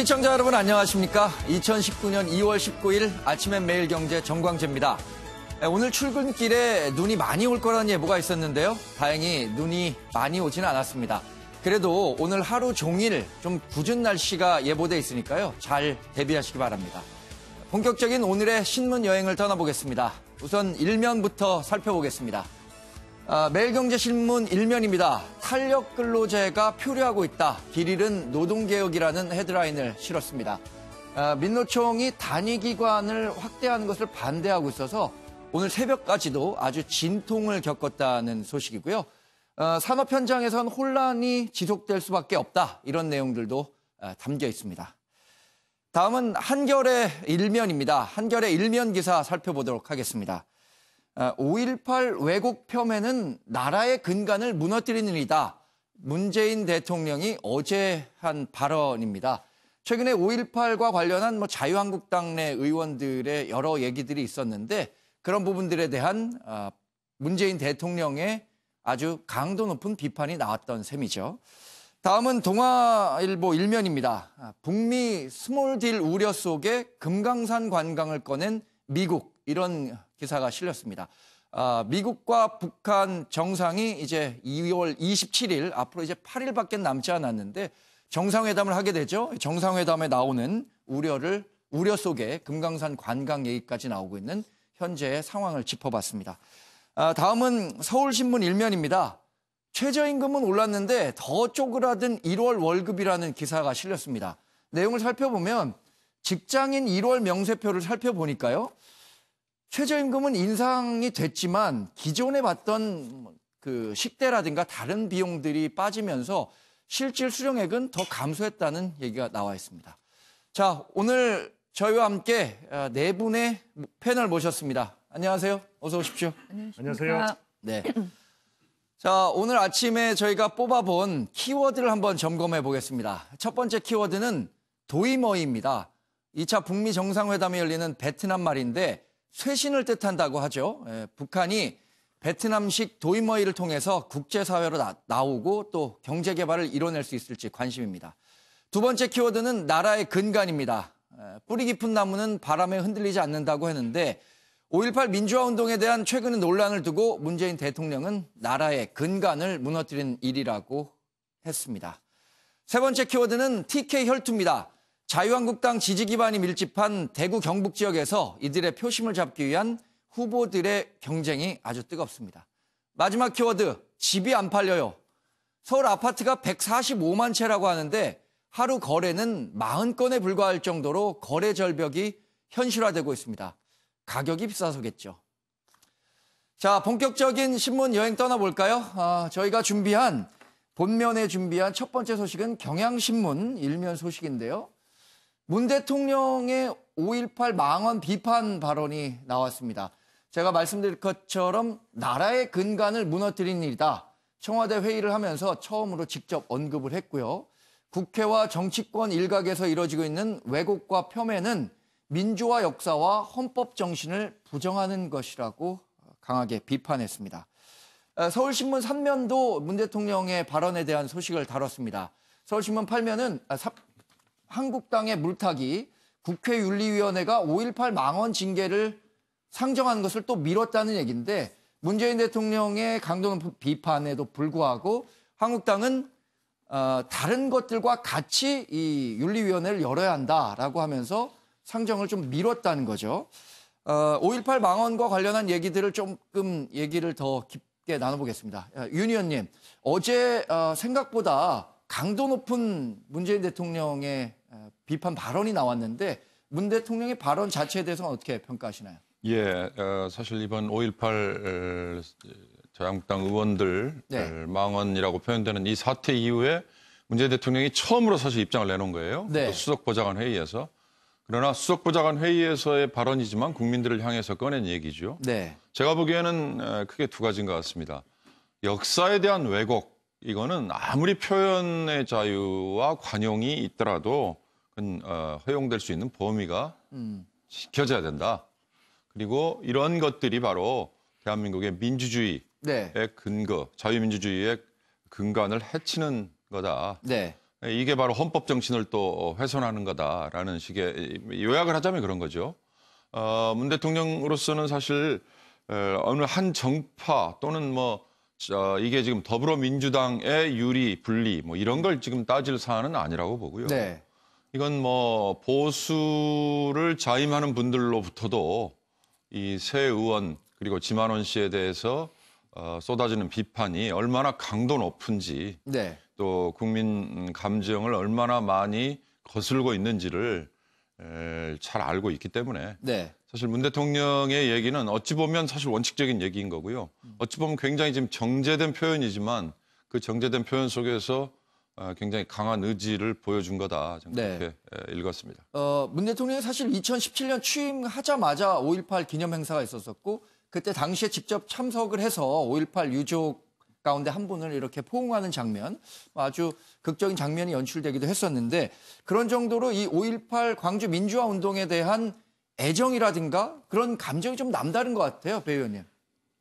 시청자 여러분 안녕하십니까? 2019년 2월 19일 아침엔 매일경제 정광재입니다. 오늘 출근길에 눈이 많이 올 거라는 예보가 있었는데요. 다행히 눈이 많이 오지는 않았습니다. 그래도 오늘 하루 종일 좀 궂은 날씨가 예보돼 있으니까요. 잘 대비하시기 바랍니다. 본격적인 오늘의 신문 여행을 떠나보겠습니다. 우선 일면부터 살펴보겠습니다. 매일경제신문 일면입니다. 탄력 근로제가 표류하고 있다. 길 잃은 노동개혁이라는 헤드라인을 실었습니다. 민노총이 단위기관을 확대하는 것을 반대하고 있어서 오늘 새벽까지도 아주 진통을 겪었다는 소식이고요. 산업 현장에선 혼란이 지속될 수밖에 없다. 이런 내용들도 담겨 있습니다. 다음은 한겨레 일면입니다. 한겨레 일면 기사 살펴보도록 하겠습니다. 5.18 왜곡 폄훼는 나라의 근간을 무너뜨리는 일이다. 문재인 대통령이 어제 한 발언입니다. 최근에 5.18과 관련한 자유한국당 내 의원들의 여러 얘기들이 있었는데 그런 부분들에 대한 문재인 대통령의 아주 강도 높은 비판이 나왔던 셈이죠. 다음은 동아일보 일면입니다. 북미 스몰딜 우려 속에 금강산 관광을 꺼낸 미국, 이런 기사가 실렸습니다. 미국과 북한 정상이 이제 2월 27일, 앞으로 이제 8일밖에 남지 않았는데 정상회담을 하게 되죠. 정상회담에 나오는 우려 속에 금강산 관광 얘기까지 나오고 있는 현재의 상황을 짚어봤습니다. 다음은 서울신문 일면입니다. 최저임금은 올랐는데 더 쪼그라든 1월 월급이라는 기사가 실렸습니다. 내용을 살펴보면 직장인 1월 명세표를 살펴보니까요. 최저임금은 인상이 됐지만 기존에 받던 그 식대라든가 다른 비용들이 빠지면서 실질 수령액은 더 감소했다는 얘기가 나와 있습니다. 자, 오늘 저희와 함께 네 분의 패널 모셨습니다. 안녕하세요. 어서 오십시오. 안녕하세요. 네. 자, 오늘 아침에 저희가 뽑아본 키워드를 한번 점검해 보겠습니다. 첫 번째 키워드는 도이머이입니다. 2차 북미 정상회담이 열리는 베트남 말인데 쇄신을 뜻한다고 하죠. 북한이 베트남식 도이머이를 통해서 국제사회로 나오고 또 경제개발을 이뤄낼 수 있을지 관심입니다. 두 번째 키워드는 나라의 근간입니다. 뿌리 깊은 나무는 바람에 흔들리지 않는다고 했는데 5.18 민주화운동에 대한 최근의 논란을 두고 문재인 대통령은 나라의 근간을 무너뜨린 일이라고 했습니다. 세 번째 키워드는 TK 혈투입니다. 자유한국당 지지 기반이 밀집한 대구 경북 지역에서 이들의 표심을 잡기 위한 후보들의 경쟁이 아주 뜨겁습니다. 마지막 키워드, 집이 안 팔려요. 서울 아파트가 145만 채라고 하는데 하루 거래는 40건에 불과할 정도로 거래 절벽이 현실화되고 있습니다. 가격이 비싸서겠죠. 자, 본격적인 신문 여행 떠나볼까요? 저희가 본면에 준비한 첫 번째 소식은 경향신문 일면 소식인데요. 문 대통령의 5.18 망언 비판 발언이 나왔습니다. 제가 말씀드린 것처럼 나라의 근간을 무너뜨린 일이다. 청와대 회의를 하면서 처음으로 직접 언급을 했고요. 국회와 정치권 일각에서 이뤄지고 있는 왜곡과 폄훼는 민주화 역사와 헌법 정신을 부정하는 것이라고 강하게 비판했습니다. 서울신문 3면도 문 대통령의 발언에 대한 소식을 다뤘습니다. 서울신문 8면은 한국당의 물타기, 국회윤리위원회가 5.18 망언 징계를 상정하는 것을 또 미뤘다는 얘기인데 문재인 대통령의 강도 높은 비판에도 불구하고 한국당은 다른 것들과 같이 이 윤리위원회를 열어야 한다라고 하면서 상정을 좀 미뤘다는 거죠. 5.18 망언과 관련한 얘기들을 조금 얘기를 더 깊게 나눠보겠습니다. 윤 의원님, 어제 생각보다 강도 높은 문재인 대통령의 비판 발언이 나왔는데 문 대통령의 발언 자체에 대해서는 어떻게 평가하시나요? 예, 사실 이번 5.18 자유한국당 의원들 망언이라고 표현되는 이 사태 이후에 문재인 대통령이 처음으로 사실 입장을 내놓은 거예요. 네. 수석보좌관 회의에서. 그러나 수석보좌관 회의에서의 발언이지만 국민들을 향해서 꺼낸 얘기죠. 네. 제가 보기에는 크게 두 가지인 것 같습니다. 역사에 대한 왜곡, 이거는 아무리 표현의 자유와 관용이 있더라도 그건 허용될 수 있는 범위가 지켜져야 된다. 그리고 이런 것들이 바로 대한민국의 민주주의의 근거, 자유민주주의의 근간을 해치는 거다. 네. 이게 바로 헌법 정신을 또 훼손하는 거다라는 식의 요약을 하자면 그런 거죠. 문 대통령으로서는 사실 어느 한 정파 또는 이게 지금 더불어민주당의 유리, 분리 이런 걸 지금 따질 사안은 아니라고 보고요. 네. 이건 보수를 자임하는 분들로부터도 이 새 의원 그리고 지만원 씨에 대해서 쏟아지는 비판이 얼마나 강도 높은지 네. 또 국민 감정을 얼마나 많이 거슬고 있는지를 잘 알고 있기 때문에 네. 사실 문 대통령의 얘기는 어찌 보면 사실 원칙적인 얘기인 거고요. 어찌 보면 굉장히 지금 정제된 표현이지만 그 정제된 표현 속에서 굉장히 강한 의지를 보여준 거다. 저는 네. 그렇게 읽었습니다. 문 대통령이 사실 2017년 취임하자마자 5.18 기념 행사가 있었었고 그때 당시에 직접 참석을 해서 5.18 유족 가운데 한 분을 이렇게 포옹하는 장면, 아주 극적인 장면이 연출되기도 했었는데 그런 정도로 이 5.18 광주 민주화 운동에 대한 애정이라든가 그런 감정이 좀 남다른 것 같아요, 배 의원님.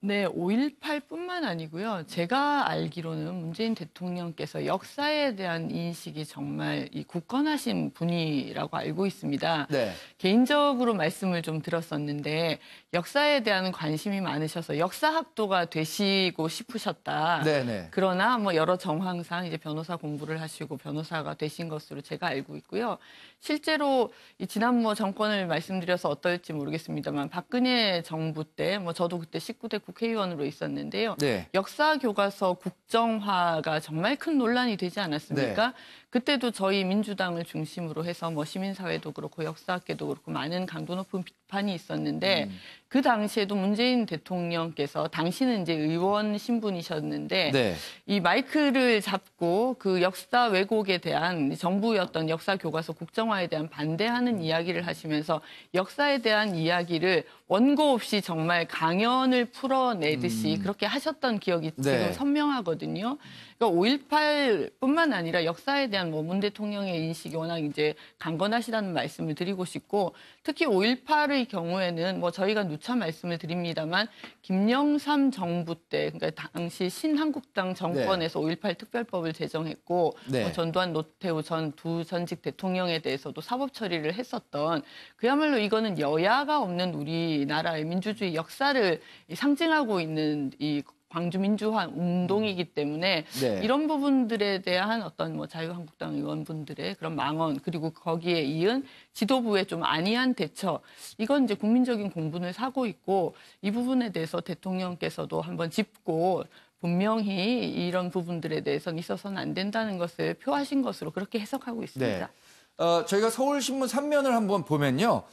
네, 5.18뿐만 아니고요. 제가 알기로는 문재인 대통령께서 역사에 대한 인식이 정말 굳건하신 분이라고 알고 있습니다. 네. 개인적으로 말씀을 좀 들었었는데 역사에 대한 관심이 많으셔서 역사학도가 되시고 싶으셨다. 네네. 그러나 여러 정황상 이제 변호사 공부를 하시고 변호사가 되신 것으로 제가 알고 있고요. 실제로 지난 정권을 말씀드려서 어떨지 모르겠습니다만 박근혜 정부 때 저도 그때 19대 국회의원으로 있었는데요. 네. 역사 교과서 국정화가 정말 큰 논란이 되지 않았습니까? 네. 그때도 저희 민주당을 중심으로 해서 시민사회도 그렇고 역사학계도 그렇고 많은 강도 높은 비판이 있었는데 그 당시에도 문재인 대통령께서 당시는 이제 의원 신분이셨는데 네. 이 마이크를 잡고 그 역사 왜곡에 대한 정부였던 역사 교과서 국정화에 대한 반대하는 이야기를 하시면서 역사에 대한 이야기를 원고 없이 정말 강연을 풀어내듯이 그렇게 하셨던 기억이 네. 지금 선명하거든요. 그러니까 5.18뿐만 아니라 역사에 대한 문 대통령의 인식이 워낙 이제 강건하시다는 말씀을 드리고 싶고 특히 5.18의 경우에는 저희가 누차 말씀을 드립니다만 김영삼 정부 때 그러니까 당시 신한국당 정권에서 5.18 특별법을 제정했고 네. 전두환 노태우 두 전직 대통령에 대해서도 사법 처리를 했었던 그야말로 이거는 여야가 없는 우리나라의 민주주의 역사를 상징하고 있는 이 광주 민주화 운동이기 때문에 네. 이런 부분들에 대한 어떤 자유한국당 의원분들의 그런 망언 그리고 거기에 이은 지도부의 좀 안이한 대처 이건 이제 국민적인 공분을 사고 있고 이 부분에 대해서 대통령께서도 한번 짚고 분명히 이런 부분들에 대해서는 있어서는 안 된다는 것을 표하신 것으로 그렇게 해석하고 있습니다. 네. 저희가 서울신문 3면을 한번 보면요.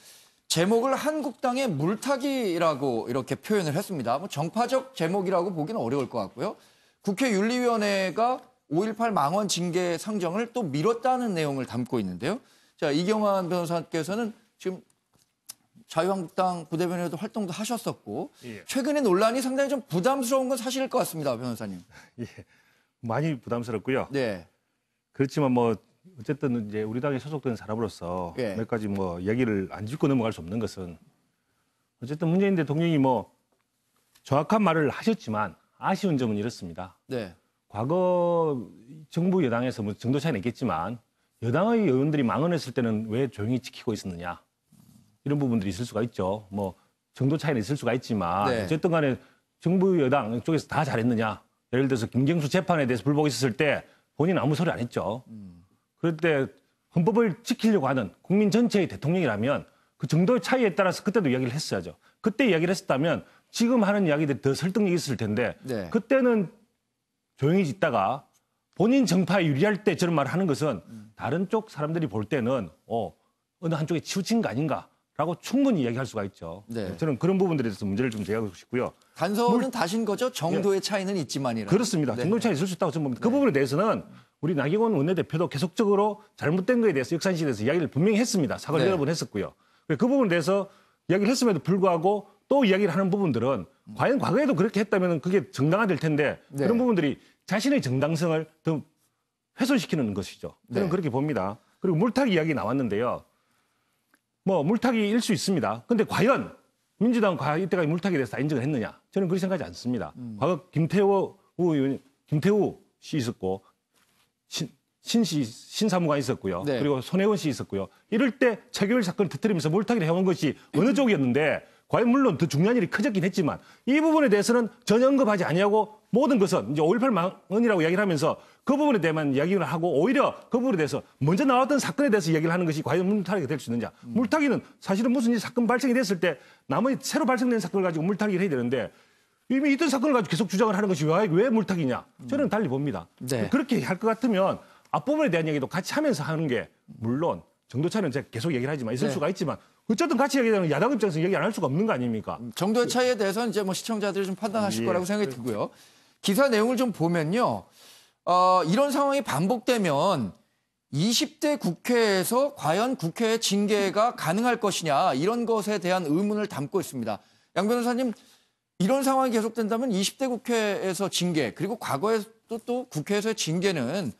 제목을 한국당의 물타기라고 이렇게 표현을 했습니다. 정파적 제목이라고 보기는 어려울 것 같고요. 국회 윤리위원회가 5.18 망원 징계 상정을 또 미뤘다는 내용을 담고 있는데요. 자, 이경환 변호사께서는 지금 자유한국당 부대변인으로 활동도 하셨었고 예. 최근에 논란이 상당히 좀 부담스러운 건 사실일 것 같습니다, 변호사님. 예, 많이 부담스럽고요. 네. 그렇지만 어쨌든 이제 우리 당에 소속된 사람으로서 예. 몇 가지 얘기를 안 짚고 넘어갈 수 없는 것은 어쨌든 문재인 대통령이 정확한 말을 하셨지만 아쉬운 점은 이렇습니다. 네. 과거 정부 여당에서 정도 차이는 있겠지만 여당의 의원들이 망언했을 때는 왜 조용히 지키고 있었느냐 이런 부분들이 있을 수가 있죠. 정도 차이는 있을 수가 있지만 네. 어쨌든 간에 정부 여당 쪽에서 다 잘했느냐. 예를 들어서 김경수 재판에 대해서 불복이 있었을 때 본인은 아무 소리 안 했죠. 그럴 때 헌법을 지키려고 하는 국민 전체의 대통령이라면 그 정도의 차이에 따라서 그때도 이야기를 했어야죠. 그때 이야기를 했었다면 지금 하는 이야기들이 더 설득력이 있을 텐데 네. 그때는 조용히 있다가 본인 정파에 유리할 때 저런 말을 하는 것은 다른 쪽 사람들이 볼 때는 어느 한쪽에 치우친 거 아닌가라고 충분히 이야기할 수가 있죠. 네. 저는 그런 부분들에 대해서 문제를 좀 제기하고 싶고요. 단서는 다신 거죠. 정도의 차이는 있지만이라. 그렇습니다. 네. 정도 차이 있을 수 있다고 저는 봅니다. 그 부분에 대해서는 우리 나경원 원내대표도 계속적으로 잘못된 거에 대해서 역사인식에 대해서 이야기를 분명히 했습니다. 사과를 네. 여러 번 했었고요. 그 부분에 대해서 이야기를 했음에도 불구하고 또 이야기를 하는 부분들은 과연 과거에도 그렇게 했다면 그게 정당화될 텐데 네. 그런 부분들이 자신의 정당성을 더 훼손시키는 것이죠. 저는 네. 그렇게 봅니다. 그리고 물타기 이야기 나왔는데요. 물타기일 수 있습니다. 근데 과연 민주당 이때까지 물타기에 대해서 다 인정을 했느냐? 저는 그렇게 생각하지 않습니다. 과거 김태우 씨 있었고 신사무관 있었고요. 네. 그리고 손혜원 씨 있었고요. 이럴 때 체결 사건을 터뜨리면서 물타기를 해온 것이 어느 쪽이었는데 과연 물론 더 중요한 일이 커졌긴 했지만 이 부분에 대해서는 전혀 언급하지 아니하고 모든 것은 이제 5.18 망언이라고 이야기를 하면서 그 부분에 대해만 이야기를 하고 오히려 그 부분에 대해서 먼저 나왔던 사건에 대해서 이야기를 하는 것이 과연 물타기가 될 수 있느냐. 물타기는 사실은 무슨 사건 발생이 됐을 때 나머지 새로 발생된 사건을 가지고 물타기를 해야 되는데 이미 있던 사건을 가지고 계속 주장을 하는 것이 왜 물타기냐. 저는 달리 봅니다. 네. 그렇게 할 것 같으면 앞부분에 대한 얘기도 같이 하면서 하는 게 물론 정도 차이는 제가 계속 얘기를 하지만 있을 네. 수가 있지만 어쨌든 같이 얘기하면 야당 입장에서 얘기 안 할 수가 없는 거 아닙니까? 정도의 차이에 대해서는 이제 뭐 시청자들이 좀 판단하실 예. 거라고 생각이 들고요. 기사 내용을 좀 보면요. 이런 상황이 반복되면 20대 국회에서 과연 국회의 징계가 가능할 것이냐 이런 것에 대한 의문을 담고 있습니다. 양 변호사님, 이런 상황이 계속된다면 20대 국회에서 징계 그리고 과거에도 또 국회에서의 징계는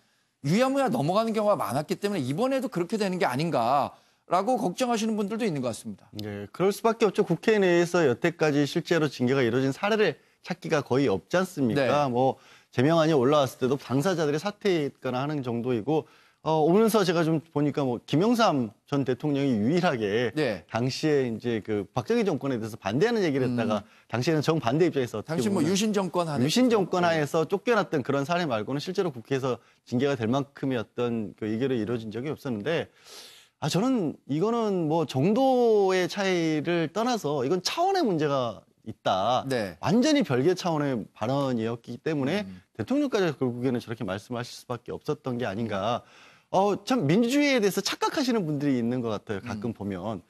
유야무야 넘어가는 경우가 많았기 때문에 이번에도 그렇게 되는 게 아닌가라고 걱정하시는 분들도 있는 것 같습니다. 네, 그럴 수밖에 없죠. 국회 내에서 여태까지 실제로 징계가 이루어진 사례를 찾기가 거의 없지 않습니까? 네. 뭐 제명안이 올라왔을 때도 당사자들이 사퇴했거나 하는 정도이고 오면서 제가 좀 보니까 뭐 김영삼 전 대통령이 유일하게 네. 당시에 이제 그 박정희 정권에 대해서 반대하는 얘기를 했다가 당시에는 정반대 입장에서 어떻게 당시 뭐 보면 유신 정권 하에 유신 정권 하에서 쫓겨났던 그런 사례 말고는 실제로 국회에서 징계가 될 만큼의 어떤 그 의결이 이루어진 적이 없었는데 저는 이거는 뭐 정도의 차이를 떠나서 이건 차원의 문제가 있다. 네. 완전히 별개 차원의 발언이었기 때문에 대통령까지 결국에는 저렇게 말씀하실 수밖에 없었던 게 아닌가. 참 민주주의에 대해서 착각하시는 분들이 있는 것 같아요. 가끔 보면.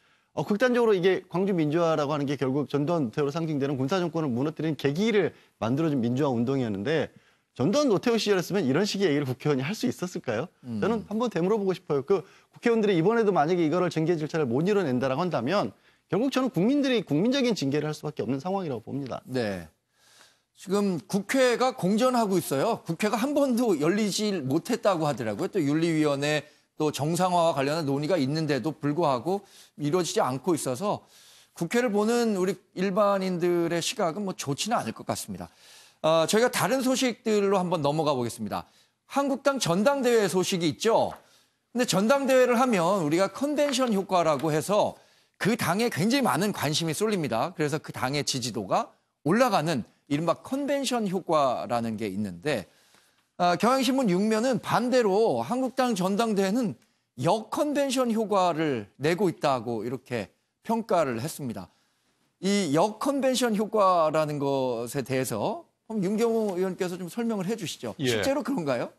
극단적으로 이게 광주 민주화라고 하는 게 결국 전두환 노태우로 상징되는 군사정권을 무너뜨리는 계기를 만들어준 민주화 운동이었는데 전두환 노태우 시절이었으면 이런 식의 얘기를 국회의원이 할 수 있었을까요? 저는 한번 되물어보고 싶어요. 그 국회의원들이 이번에도 만약에 이거를 징계 절차를 못 이뤄낸다라고 한다면 결국 저는 국민들이 국민적인 징계를 할 수밖에 없는 상황이라고 봅니다. 네. 지금 국회가 공전하고 있어요. 국회가 한 번도 열리지 못했다고 하더라고요. 또 윤리위원회 또 정상화와 관련한 논의가 있는데도 불구하고 이루어지지 않고 있어서 국회를 보는 우리 일반인들의 시각은 뭐 좋지는 않을 것 같습니다. 저희가 다른 소식들로 한번 넘어가 보겠습니다. 한국당 전당대회 소식이 있죠. 근데 전당대회를 하면 우리가 컨벤션 효과라고 해서 그 당에 굉장히 많은 관심이 쏠립니다. 그래서 그 당의 지지도가 올라가는 이른바 컨벤션 효과라는 게 있는데 경향신문 6면은 반대로 한국당 전당대회는 역컨벤션 효과를 내고 있다고 이렇게 평가를 했습니다. 이 역컨벤션 효과라는 것에 대해서 그럼 윤경호 의원께서 좀 설명을 해 주시죠. 예. 실제로 그런가요?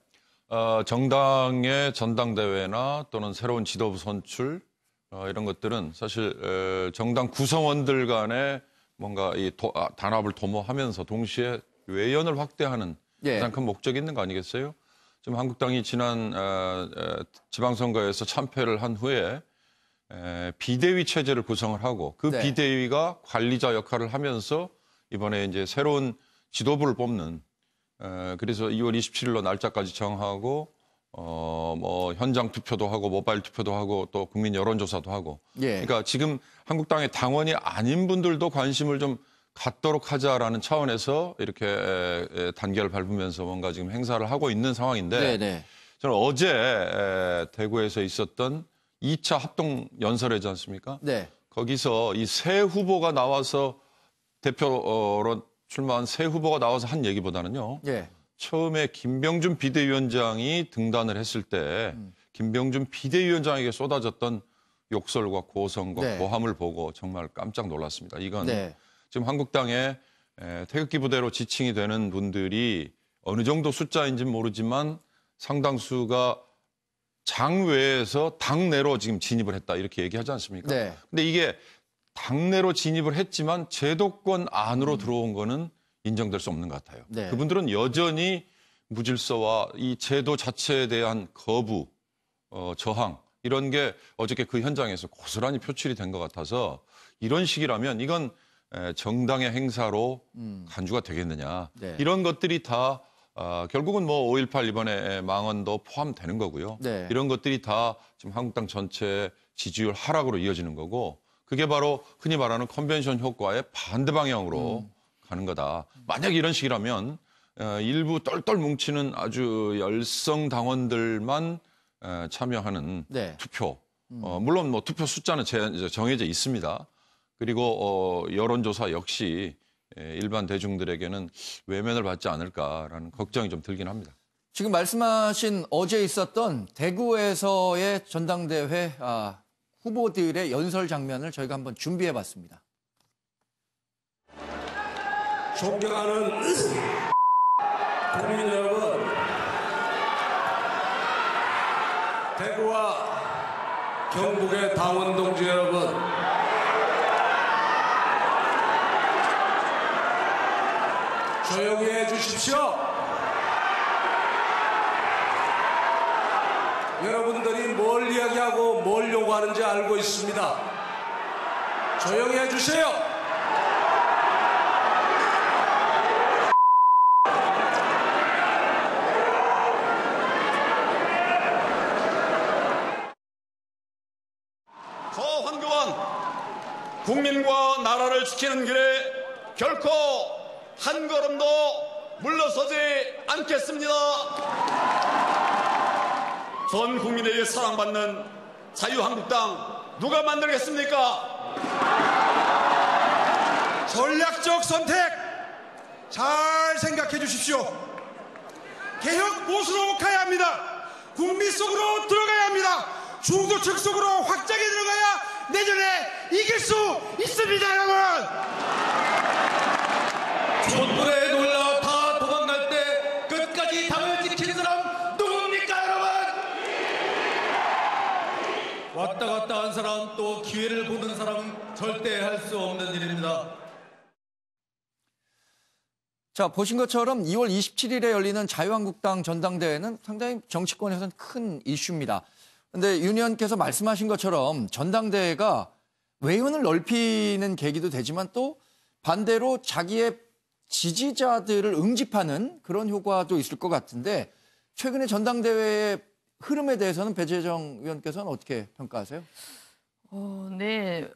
정당의 전당대회나 또는 새로운 지도부 선출 이런 것들은 사실 정당 구성원들 간에 뭔가 이 단합을 도모하면서 동시에 외연을 확대하는 예. 가장 큰 목적이 있는 거 아니겠어요? 지금 한국당이 지난 지방선거에서 참패를 한 후에 비대위 체제를 구성을 하고 그 네. 비대위가 관리자 역할을 하면서 이번에 이제 새로운 지도부를 뽑는 그래서 2월 27일로 날짜까지 정하고 뭐 현장 투표도 하고 모바일 투표도 하고 또 국민 여론조사도 하고 예. 그러니까 지금 한국당의 당원이 아닌 분들도 관심을 좀 갖도록 하자라는 차원에서 이렇게 단계를 밟으면서 뭔가 지금 행사를 하고 있는 상황인데 네네. 저는 어제 대구에서 있었던 2차 합동 연설회지 않습니까? 네. 거기서 이 새 후보가 나와서 대표로 출마한 새 후보가 나와서 한 얘기보다는요. 예. 처음에 김병준 비대위원장이 등단을 했을 때 김병준 비대위원장에게 쏟아졌던 욕설과 고성과 네. 고함을 보고 정말 깜짝 놀랐습니다. 이건 네. 지금 한국당의 태극기 부대로 지칭이 되는 분들이 어느 정도 숫자인지는 모르지만 상당수가 장외에서 당내로 지금 진입을 했다 이렇게 얘기하지 않습니까? 네. 근데 이게 당내로 진입을 했지만 제도권 안으로 들어온 거는 인정될 수 없는 것 같아요. 네. 그분들은 여전히 무질서와 이 제도 자체에 대한 거부, 저항 이런 게 어저께 그 현장에서 고스란히 표출이 된 것 같아서 이런 식이라면 이건 정당의 행사로 간주가 되겠느냐. 네. 이런 것들이 다 결국은 뭐 5.18 이번에 망언도 포함되는 거고요. 네. 이런 것들이 다 지금 한국당 전체 지지율 하락으로 이어지는 거고 그게 바로 흔히 말하는 컨벤션 효과의 반대 방향으로 가는 거다. 만약 이런 식이라면 일부 똘똘 뭉치는 아주 열성 당원들만 참여하는 네. 투표. 물론 뭐 투표 숫자는 정해져 있습니다. 그리고 여론조사 역시 일반 대중들에게는 외면을 받지 않을까라는 걱정이 좀 들긴 합니다. 지금 말씀하신 어제 있었던 대구에서의 전당대회 후보들의 연설 장면을 저희가 한번 준비해봤습니다. 존경하는 국민 여러분, 대구와 경북의 당원 동지 여러분, 조용히 해주십시오. 여러분들이 뭘 이야기하고 뭘 요구하는지 알고 있습니다. 조용히 해주세요. 저 황교안 국민과 나라를 지키는 길에 결코 한 걸음도 물러서지 않겠습니다. 전 국민에게 사랑받는 자유한국당 누가 만들겠습니까? 전략적 선택 잘 생각해 주십시오. 개혁 보수로 가야 합니다. 국민 속으로 들어가야 합니다. 중도층 속으로 확장해 들어가야 내년에 이길 수 있습니다, 여러분. 촛불에 놀라 다 도망갈 때 끝까지 당을 지키는 사람 누굽니까, 여러분? 왔다 갔다 한 사람, 또 기회를 보는 사람은 절대 할 수 없는 일입니다. 자, 보신 것처럼 2월 27일에 열리는 자유한국당 전당대회는 상당히 정치권에서는 큰 이슈입니다. 그런데 윤 의원께서 말씀하신 것처럼 전당대회가 외연을 넓히는 계기도 되지만 또 반대로 자기의 지지자들을 응집하는 그런 효과도 있을 것 같은데 최근에 전당대회의 흐름에 대해서는 배재정 의원께서는 어떻게 평가하세요? 네.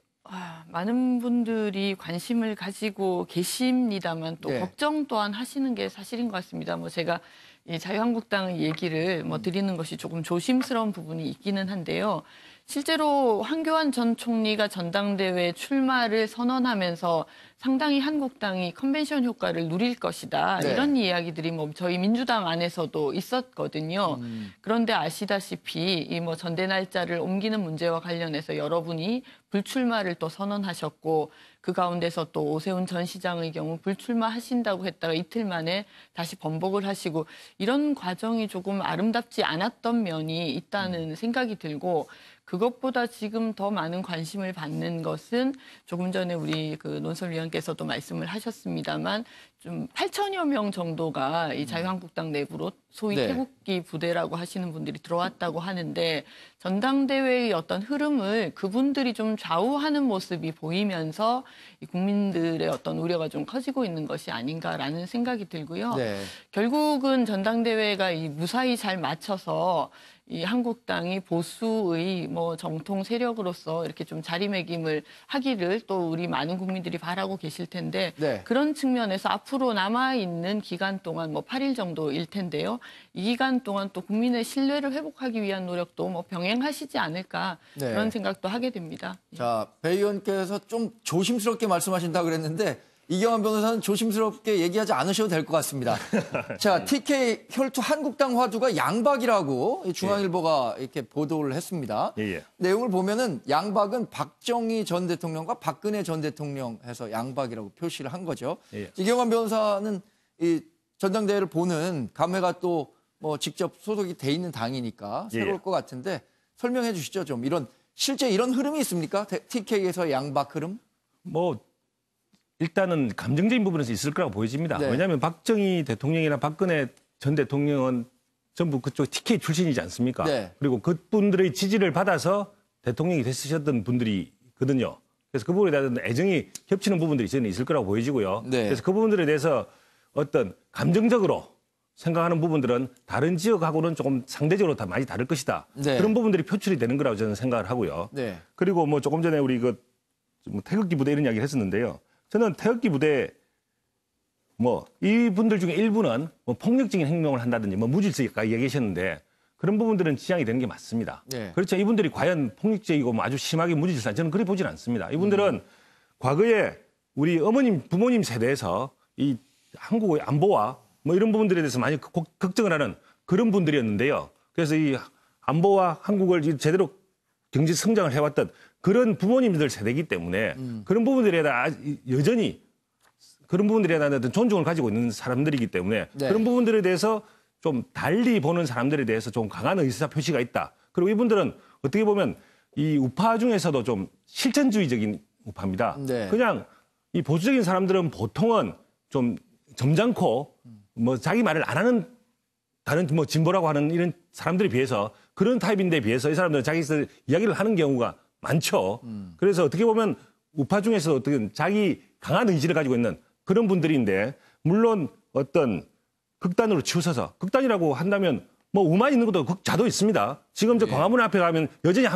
많은 분들이 관심을 가지고 계십니다만 또 네. 걱정 또한 하시는 게 사실인 것 같습니다. 뭐 제가 이 자유한국당 얘기를 드리는 것이 조금 조심스러운 부분이 있기는 한데요. 실제로 황교안 전 총리가 전당대회 출마를 선언하면서 상당히 한국당이 컨벤션 효과를 누릴 것이다. 네. 이런 이야기들이 저희 민주당 안에서도 있었거든요. 그런데 아시다시피 이 전대 날짜를 옮기는 문제와 관련해서 여러분이 불출마를 또 선언하셨고 그 가운데서 또 오세훈 전 시장의 경우 불출마하신다고 했다가 이틀 만에 다시 번복을 하시고 이런 과정이 조금 아름답지 않았던 면이 있다는 생각이 들고 그것보다 지금 더 많은 관심을 받는 것은 조금 전에 우리 그 논설위원께서도 말씀을 하셨습니다만 좀 8천여 명 정도가 이 자유한국당 내부로 소위 네. 태극기 부대라고 하시는 분들이 들어왔다고 하는데 전당대회의 어떤 흐름을 그분들이 좀 좌우하는 모습이 보이면서 이 국민들의 어떤 우려가 좀 커지고 있는 것이 아닌가라는 생각이 들고요. 네. 결국은 전당대회가 이 무사히 잘 맞춰서 이 한국당이 보수의 정통 세력으로서 이렇게 좀 자리매김을 하기를 또 우리 많은 국민들이 바라고 계실 텐데 네. 그런 측면에서 앞으로 남아있는 기간 동안 8일 정도일 텐데요. 이 기간 동안 또 국민의 신뢰를 회복하기 위한 노력도 병행하시지 않을까 네. 그런 생각도 하게 됩니다. 자, 배 의원께서 좀 조심스럽게 말씀하신다고 그랬는데 이경환 변호사는 조심스럽게 얘기하지 않으셔도 될 것 같습니다. 자, TK 혈투 한국당 화두가 양박이라고 중앙일보가 이렇게 보도를 했습니다. 예. 내용을 보면은 양박은 박정희 전 대통령과 박근혜 전 대통령 해서 양박이라고 표시를 한 거죠. 예. 이경환 변호사는 이 전당대회를 보는 감회가 또 직접 소속이 돼 있는 당이니까 새로울 것 같은데 설명해 주시죠. 좀 실제 이런 흐름이 있습니까? TK에서 양박 흐름? 일단은 감정적인 부분에서 있을 거라고 보여집니다. 네. 왜냐하면 박정희 대통령이나 박근혜 전 대통령은 전부 그쪽 TK 출신이지 않습니까? 네. 그리고 그분들의 지지를 받아서 대통령이 되셨던 분들이거든요. 그래서 그 부분에 대한 애정이 겹치는 부분들이 저는 있을 거라고 보여지고요. 네. 그래서 그 부분들에 대해서 어떤 감정적으로 생각하는 부분들은 다른 지역하고는 조금 상대적으로 다 많이 다를 것이다. 네. 그런 부분들이 표출이 되는 거라고 저는 생각을 하고요. 네. 그리고 조금 전에 우리 태극기 부대 이런 이야기를 했었는데요. 저는 태극기 부대 뭐 이분들 중에 일부는 뭐 폭력적인 행동을 한다든지 뭐 무질서까지 얘기하셨는데 그런 부분들은 지양이 되는 게 맞습니다. 네. 그렇죠. 이분들이 과연 폭력적이고 뭐 아주 심하게 무질서 저는 그리 보지는 않습니다. 이분들은 과거에 우리 어머님, 부모님 세대에서 이 한국의 안보와 뭐 이런 부분들에 대해서 많이 걱정을 하는 그런 분들이었는데요. 그래서 이 안보와 한국을 제대로 경제 성장을 해왔던 그런 부모님들 세대이기 때문에 그런 부분들에 대해 여전히 그런 부분들에 대한 어떤 존중을 가지고 있는 사람들이기 때문에 네. 그런 부분들에 대해서 좀 달리 보는 사람들에 대해서 좀 강한 의사 표시가 있다. 그리고 이분들은 어떻게 보면 이 우파 중에서도 좀 실천주의적인 우파입니다. 네. 그냥 이 보수적인 사람들은 보통은 좀 점잖고 뭐 자기 말을 안 하는 다른 뭐 진보라고 하는 이런 사람들에 비해서 그런 타입인데 비해서 이 사람들은 자기들 이야기를 하는 경우가 많죠. 그래서 어떻게 보면 우파 중에서 어떻게 자기 강한 의지를 가지고 있는 그런 분들인데 물론 어떤 극단으로 치우쳐서 극단이라고 한다면 뭐 우만 있는 것도 극자도 있습니다. 지금 저 광화문 앞에 가면 여전히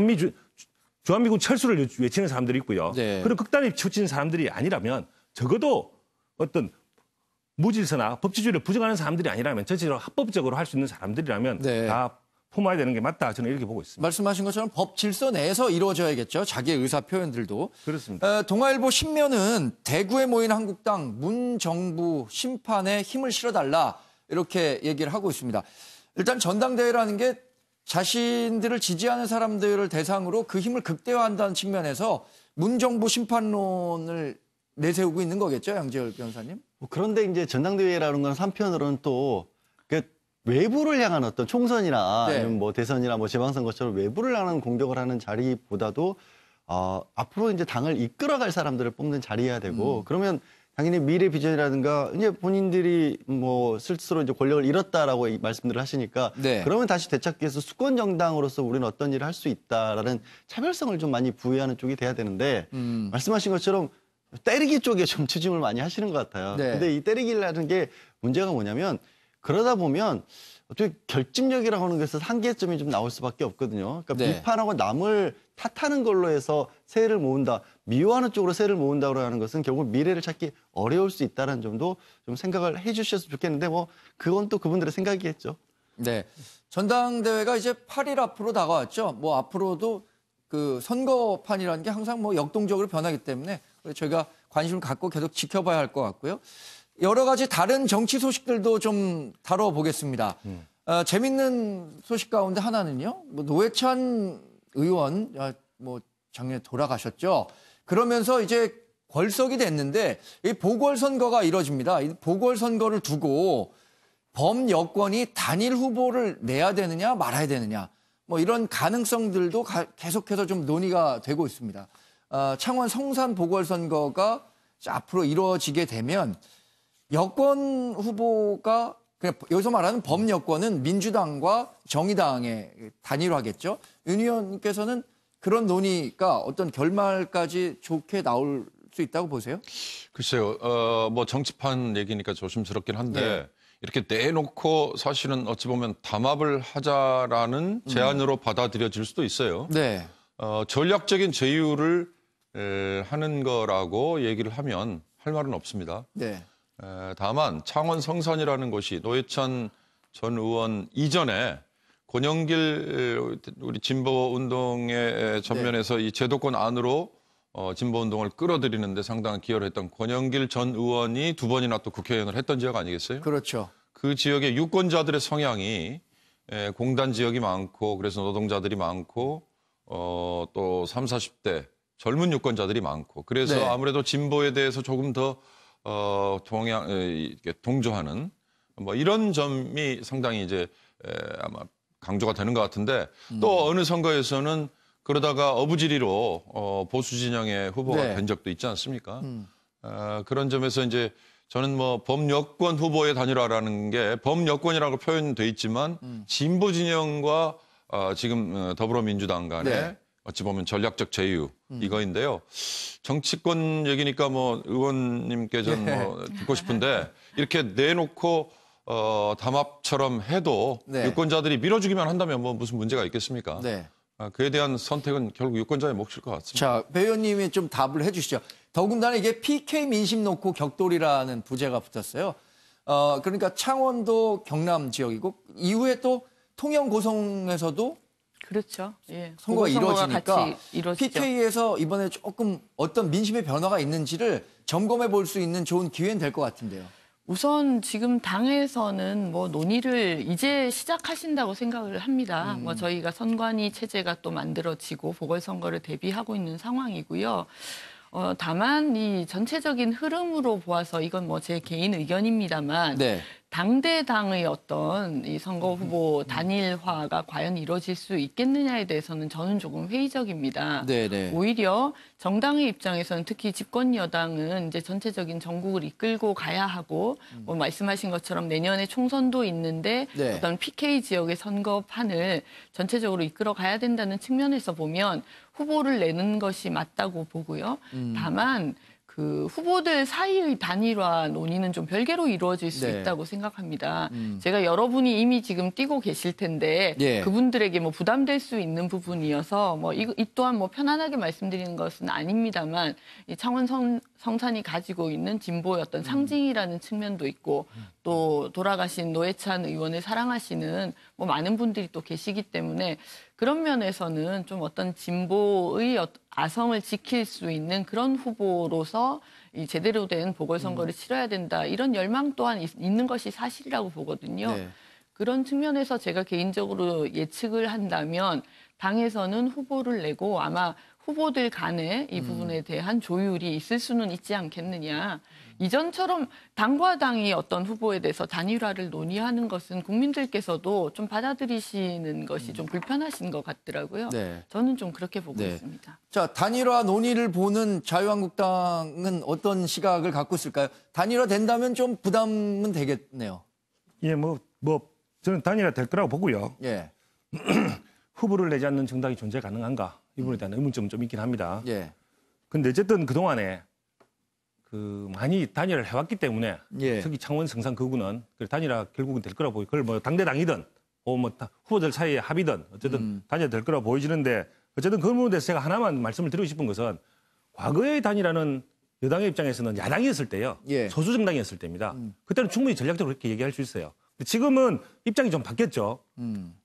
주한미군 철수를 외치는 사람들이 있고요. 네. 그런 극단에 치우친 사람들이 아니라면 적어도 어떤 무질서나 법치주의를 부정하는 사람들이 아니라면 전체적으로 합법적으로 할 수 있는 사람들이라면 네. 다 품어야 되는 게 맞다. 저는 이렇게 보고 있습니다. 말씀하신 것처럼 법 질서 내에서 이루어져야겠죠. 자기의 의사 표현들도. 그렇습니다. 동아일보 신면은 대구에 모인 한국당 문정부 심판에 힘을 실어달라 이렇게 얘기를 하고 있습니다. 일단 전당대회라는 게 자신들을 지지하는 사람들을 대상으로 그 힘을 극대화한다는 측면에서 문정부 심판론을 내세우고 있는 거겠죠, 양지열 변호사님? 그런데 이제 전당대회라는 건 한편으로는 또 외부를 향한 어떤 총선이나 네. 아니면 뭐 대선이나 뭐 지방선거처럼 외부를 향한 공격을 하는 자리보다도 앞으로 이제 당을 이끌어갈 사람들을 뽑는 자리여야 되고 그러면 당연히 미래 비전이라든가 이제 본인들이 뭐 스스로 이제 권력을 잃었다라고 말씀들을 하시니까 네. 그러면 다시 되찾기 위해서 수권 정당으로서 우리는 어떤 일을 할 수 있다라는 차별성을 좀 많이 부여하는 쪽이 돼야 되는데 말씀하신 것처럼 때리기 쪽에 좀 추진을 많이 하시는 것 같아요. 네. 근데 이 때리기라는 게 문제가 뭐냐면 그러다 보면 어떻게 결집력이라고 하는 것에서 한계점이 좀 나올 수밖에 없거든요. 그러니까 네. 비판하고 남을 탓하는 걸로 해서 세를 모은다, 미워하는 쪽으로 세를 모은다고 하는 것은 결국 미래를 찾기 어려울 수 있다는 점도 좀 생각을 해 주셨으면 좋겠는데 뭐 그건 또 그분들의 생각이겠죠. 네. 전당대회가 이제 8일 앞으로 다가왔죠. 뭐 앞으로도 그 선거판이라는 게 항상 뭐 역동적으로 변하기 때문에 저희가 관심을 갖고 계속 지켜봐야 할 것 같고요. 여러 가지 다른 정치 소식들도 좀 다뤄보겠습니다. 재밌는 소식 가운데 하나는요. 뭐 노회찬 의원 뭐 작년에 돌아가셨죠. 그러면서 이제 걸석이 됐는데 이 보궐선거가 이뤄집니다. 이 보궐선거를 두고 범여권이 단일 후보를 내야 되느냐 말아야 되느냐 뭐 이런 가능성들도 계속해서 좀 논의가 되고 있습니다. 창원 성산 보궐선거가 앞으로 이루어지게 되면 여권 후보가 그냥 여기서 말하는 범여권은 민주당과 정의당의 단일화겠죠. 윤 의원님께서는 그런 논의가 어떤 결말까지 좋게 나올 수 있다고 보세요? 글쎄요, 뭐 정치판 얘기니까 조심스럽긴 한데 네. 이렇게 내놓고 사실은 어찌 보면 담합을 하자라는 제안으로 받아들여질 수도 있어요. 네. 전략적인 제휴를 하는 거라고 얘기를 하면 할 말은 없습니다. 네. 다만 창원 성산이라는 곳이 노회찬 전 의원 이전에 권영길 우리 진보운동의 전면에서 이 제도권 안으로 진보운동을 끌어들이는데 상당한 기여를 했던 권영길 전 의원이 2번이나 또 국회의원을 했던 지역 아니겠어요? 그렇죠. 그 지역의 유권자들의 성향이 공단 지역이 많고 그래서 노동자들이 많고 또 30, 40대 젊은 유권자들이 많고 그래서 네. 아무래도 진보에 대해서 조금 더 동조하는 뭐 이런 점이 상당히 이제 아마 강조가 되는 것 같은데 또 어느 선거에서는 그러다가 어부지리로 보수 진영의 후보가 네. 된 적도 있지 않습니까? 그런 점에서 이제 저는 뭐 범여권 후보의 단일화라는 게 범여권이라고 표현돼 있지만 진보 진영과 지금 더불어민주당 간에 네. 어찌 보면 전략적 제휴 이거인데요. 정치권 얘기니까 뭐 의원님께 좀 뭐 듣고 싶은데 이렇게 내놓고 담합처럼 해도 네. 유권자들이 밀어주기만 한다면 뭐 무슨 문제가 있겠습니까? 네. 그에 대한 선택은 결국 유권자의 몫일 것 같습니다. 자, 배 의원님이 좀 답을 해 주시죠. 더군다나 이게 PK 민심 놓고 격돌이라는 부제가 붙었어요. 그러니까 창원도 경남 지역이고 이후에 또 통영 고성에서도 그렇죠. 예. 선거가 이루어지니까 같이 이루어지죠. PK에서 이번에 조금 어떤 민심의 변화가 있는지를 점검해 볼 수 있는 좋은 기회는 될 것 같은데요. 우선 지금 당에서는 뭐 논의를 이제 시작하신다고 생각을 합니다. 뭐 저희가 선관위 체제가 또 만들어지고 보궐선거를 대비하고 있는 상황이고요. 다만 이 전체적인 흐름으로 보아서 이건 뭐 제 개인 의견입니다만 네. 당대당의 어떤 이 선거 후보 단일화가 과연 이루어질 수 있겠느냐에 대해서는 저는 조금 회의적입니다. 네네. 오히려 정당의 입장에서는 특히 집권 여당은 이제 전체적인 전국을 이끌고 가야 하고 뭐 말씀하신 것처럼 내년에 총선도 있는데 네. 어떤 PK 지역의 선거판을 전체적으로 이끌어 가야 된다는 측면에서 보면 후보를 내는 것이 맞다고 보고요. 다만 그 후보들 사이의 단일화 논의는 좀 별개로 이루어질 수 네. 있다고 생각합니다. 제가 여러분이 이미 지금 뛰고 계실 텐데 예. 그분들에게 뭐 부담될 수 있는 부분이어서 뭐 이 또한 뭐 편안하게 말씀드리는 것은 아닙니다만 이 창원 성산이 가지고 있는 진보의 어떤 상징이라는 측면도 있고 또 돌아가신 노회찬 의원을 사랑하시는 뭐 많은 분들이 또 계시기 때문에 그런 면에서는 좀 어떤 진보의 아성을 지킬 수 있는 그런 후보로서 이 제대로 된 보궐선거를 치러야 된다. 이런 열망 또한 있는 것이 사실이라고 보거든요. 네. 그런 측면에서 제가 개인적으로 예측을 한다면 당에서는 후보를 내고 아마 후보들 간에 이 부분에 대한 조율이 있을 수는 있지 않겠느냐. 이전처럼 당과 당이 어떤 후보에 대해서 단일화를 논의하는 것은 국민들께서도 좀 받아들이시는 것이 좀 불편하신 것 같더라고요. 네. 저는 좀 그렇게 보고 네. 있습니다. 자, 단일화 논의를 보는 자유한국당은 어떤 시각을 갖고 있을까요? 단일화 된다면 좀 부담은 되겠네요. 예, 뭐 저는 단일화 될 거라고 보고요. 예. 후보를 내지 않는 정당이 존재 가능한가? 이 부분에 대한 의문점은 좀 있긴 합니다. 예. 근데 어쨌든 그동안에 많이 단일화를 해왔기 때문에 예. 특히 창원 성산 거구는 단일화 결국은 될 거라고 보고 그걸 뭐 당대당이든 후보들 사이에 합의든 어쨌든 단일화 될 거라고 보여지는데 어쨌든 그 부분에 대해서 제가 하나만 말씀을 드리고 싶은 것은 과거의 단일화는 여당의 입장에서는 야당이었을 때요. 예. 소수 정당이었을 때입니다. 그때는 충분히 전략적으로 그렇게 얘기할 수 있어요. 근데 지금은 입장이 좀 바뀌었죠.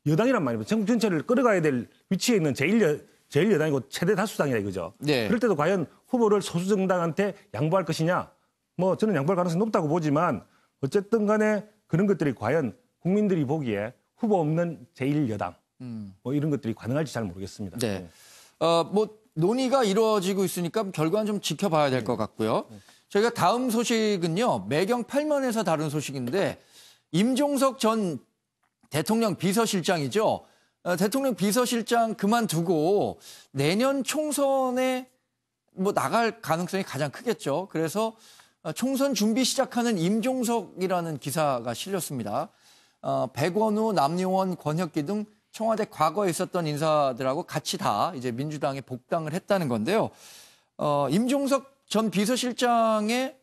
여당이란 말입니다. 전국 전체를 끌어가야 될 위치에 있는 제일 여당이고 최대 다수당이다 이거죠. 네. 그럴 때도 과연 후보를 소수 정당한테 양보할 것이냐? 뭐 저는 양보할 가능성이 높다고 보지만 어쨌든 간에 그런 것들이 과연 국민들이 보기에 후보 없는 제1여당 뭐 이런 것들이 가능할지 잘 모르겠습니다. 네. 뭐 논의가 이루어지고 있으니까 결과는 좀 지켜봐야 될 것 같고요. 저희가 다음 소식은요. 매경 8면에서 다룬 소식인데 임종석 전 대통령 비서실장이죠. 대통령 비서실장 그만두고 내년 총선에 뭐 나갈 가능성이 가장 크겠죠. 그래서 총선 준비 시작하는 임종석이라는 기사가 실렸습니다. 백원우, 남용원, 권혁기 등 청와대 과거에 있었던 인사들하고 같이 다 이제 민주당에 복당을 했다는 건데요. 임종석 전 비서실장의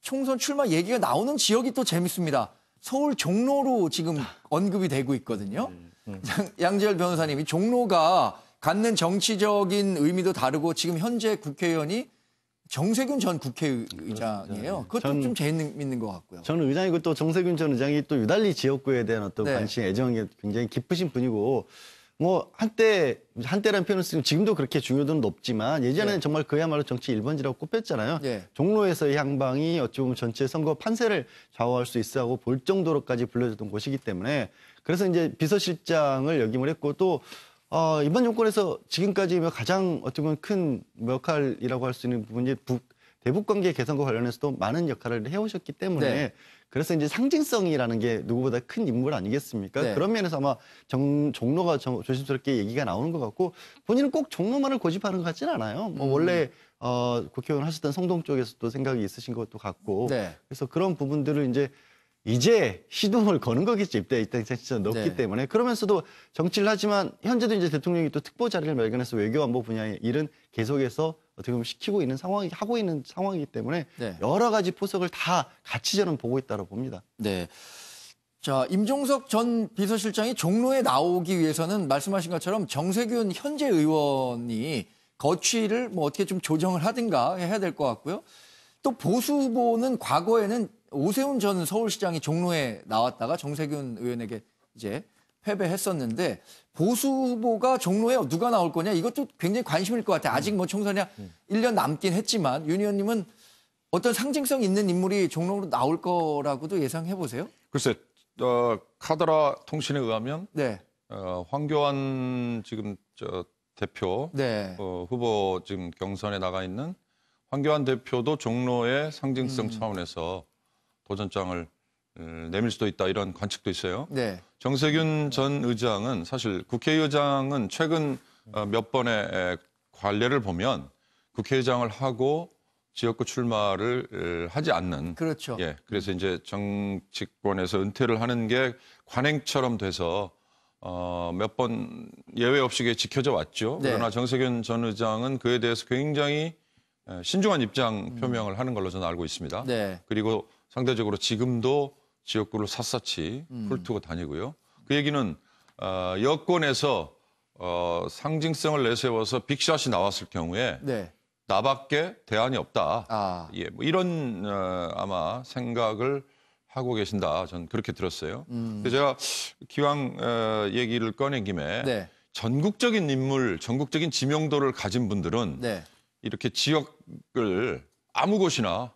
총선 출마 얘기가 나오는 지역이 또 재밌습니다. 서울 종로로 지금 언급이 되고 있거든요. 양지열 변호사님이 종로가 갖는 정치적인 의미도 다르고 지금 현재 국회의원이 정세균 전 국회의장이에요. 그것도 좀 재밌는 것 같고요. 저는 의장이고 또 정세균 전 의장이 또 유달리 지역구에 대한 어떤 네. 관심, 애정이 굉장히 깊으신 분이고 뭐 한때라는 표현을 쓰면 지금도 그렇게 중요도는 높지만 예전에는 네. 정말 그야말로 정치 1번지라고 꼽혔잖아요. 네. 종로에서의 향방이 어찌 보면 전체 선거 판세를 좌우할 수 있어 하고 볼 정도로까지 불려졌던 곳이기 때문에 그래서 이제 비서실장을 역임을 했고 또 이번 정권에서 지금까지 가장 어떻게 보면 큰 역할이라고 할 수 있는 부분이 대북 관계 개선과 관련해서도 많은 역할을 해오셨기 때문에 네. 그래서 이제 상징성이라는 게 누구보다 큰 인물 아니겠습니까? 네. 그런 면에서 아마 종로가 조심스럽게 얘기가 나오는 것 같고 본인은 꼭 종로만을 고집하는 것 같지는 않아요. 뭐 원래 국회의원 하셨던 성동 쪽에서도 생각이 있으신 것도 같고 네. 그래서 그런 부분들을 이제 시동을 거는 거겠죠. 입당이 진짜 높기 네. 때문에. 그러면서도 정치를 하지만 현재도 이제 대통령이 또 특보 자리를 발견해서 외교안보 분야의 일은 계속해서 어떻게 보면 하고 있는 상황이기 때문에 네. 여러 가지 포석을 다 같이 저는 보고 있다고 봅니다. 네. 자, 임종석 전 비서실장이 종로에 나오기 위해서는 말씀하신 것처럼 정세균 현재 의원이 거취를 뭐 어떻게 좀 조정을 하든가 해야 될 것 같고요. 또 보수 후보는 과거에는 오세훈 전 서울시장이 종로에 나왔다가 정세균 의원에게 이제 패배했었는데 보수 후보가 종로에 누가 나올 거냐 이것도 굉장히 관심일 것 같아요. 아직 뭐 총선이 1년 남긴 했지만 윤 의원님은 어떤 상징성 있는 인물이 종로로 나올 거라고도 예상해 보세요? 글쎄, 카더라 통신에 의하면 네. 황교안 지금 대표 네. 후보 지금 경선에 나가 있는 황교안 대표도 종로의 상징성 차원에서 도전장을 내밀 수도 있다 이런 관측도 있어요. 네. 정세균 전 의장은 사실 국회의장은 최근 몇 번의 관례를 보면 국회의장을 하고 지역구 출마를 하지 않는. 그렇죠. 예, 그래서 이제 정치권에서 은퇴를 하는 게 관행처럼 돼서 몇 번 예외 없이 지켜져 왔죠. 네. 그러나 정세균 전 의장은 그에 대해서 굉장히 신중한 입장 표명을 하는 걸로 저는 알고 있습니다. 네. 그리고 상대적으로 지금도 지역구를 샅샅이 훑고 다니고요. 그 얘기는 여권에서 상징성을 내세워서 빅샷이 나왔을 경우에 네. 나밖에 대안이 없다. 아. 예, 뭐 이런 아마 생각을 하고 계신다. 전 그렇게 들었어요. 근데 제가 기왕 얘기를 꺼낸 김에 네. 전국적인 인물, 전국적인 지명도를 가진 분들은 네. 이렇게 지역을 아무 곳이나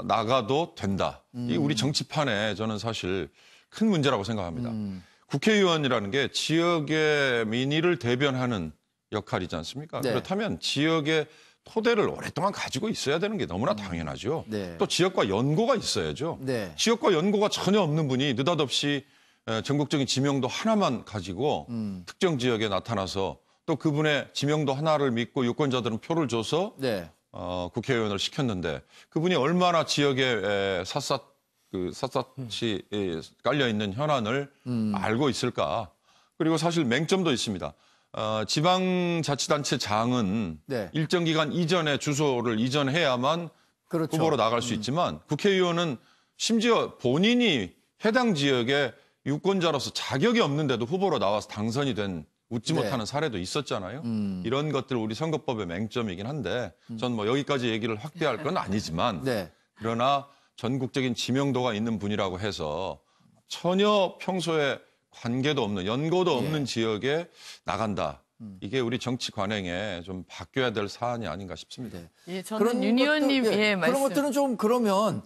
나가도 된다. 이게 우리 정치판에 저는 사실 큰 문제라고 생각합니다. 국회의원이라는 게 지역의 민의를 대변하는 역할이지 않습니까? 네. 그렇다면 지역의 토대를 오랫동안 가지고 있어야 되는 게 너무나 당연하죠. 네. 또 지역과 연고가 있어야죠. 네. 지역과 연고가 전혀 없는 분이 느닷없이 전국적인 지명도 하나만 가지고 특정 지역에 나타나서 또 그분의 지명도 하나를 믿고 유권자들은 표를 줘서 네. 국회의원을 시켰는데 그분이 얼마나 지역에 샅샅이 깔려 있는 현안을 알고 있을까? 그리고 사실 맹점도 있습니다. 지방자치단체장은 네. 일정 기간 이전에 주소를 이전해야만 그렇죠. 후보로 나갈 수 있지만 국회의원은 심지어 본인이 해당 지역의 유권자로서 자격이 없는데도 후보로 나와서 당선이 된 웃지 네. 못하는 사례도 있었잖아요. 이런 것들 우리 선거법의 맹점이긴 한데 전 뭐 여기까지 얘기를 확대할 건 아니지만 네. 그러나 전국적인 지명도가 있는 분이라고 해서 전혀 평소에 관계도 없는 연고도 없는 지역에 나간다. 이게 우리 정치 관행에 좀 바뀌어야 될 사안이 아닌가 싶습니다. 예, 저는 윤 의원님 그런 말씀. 것들은 좀 그러면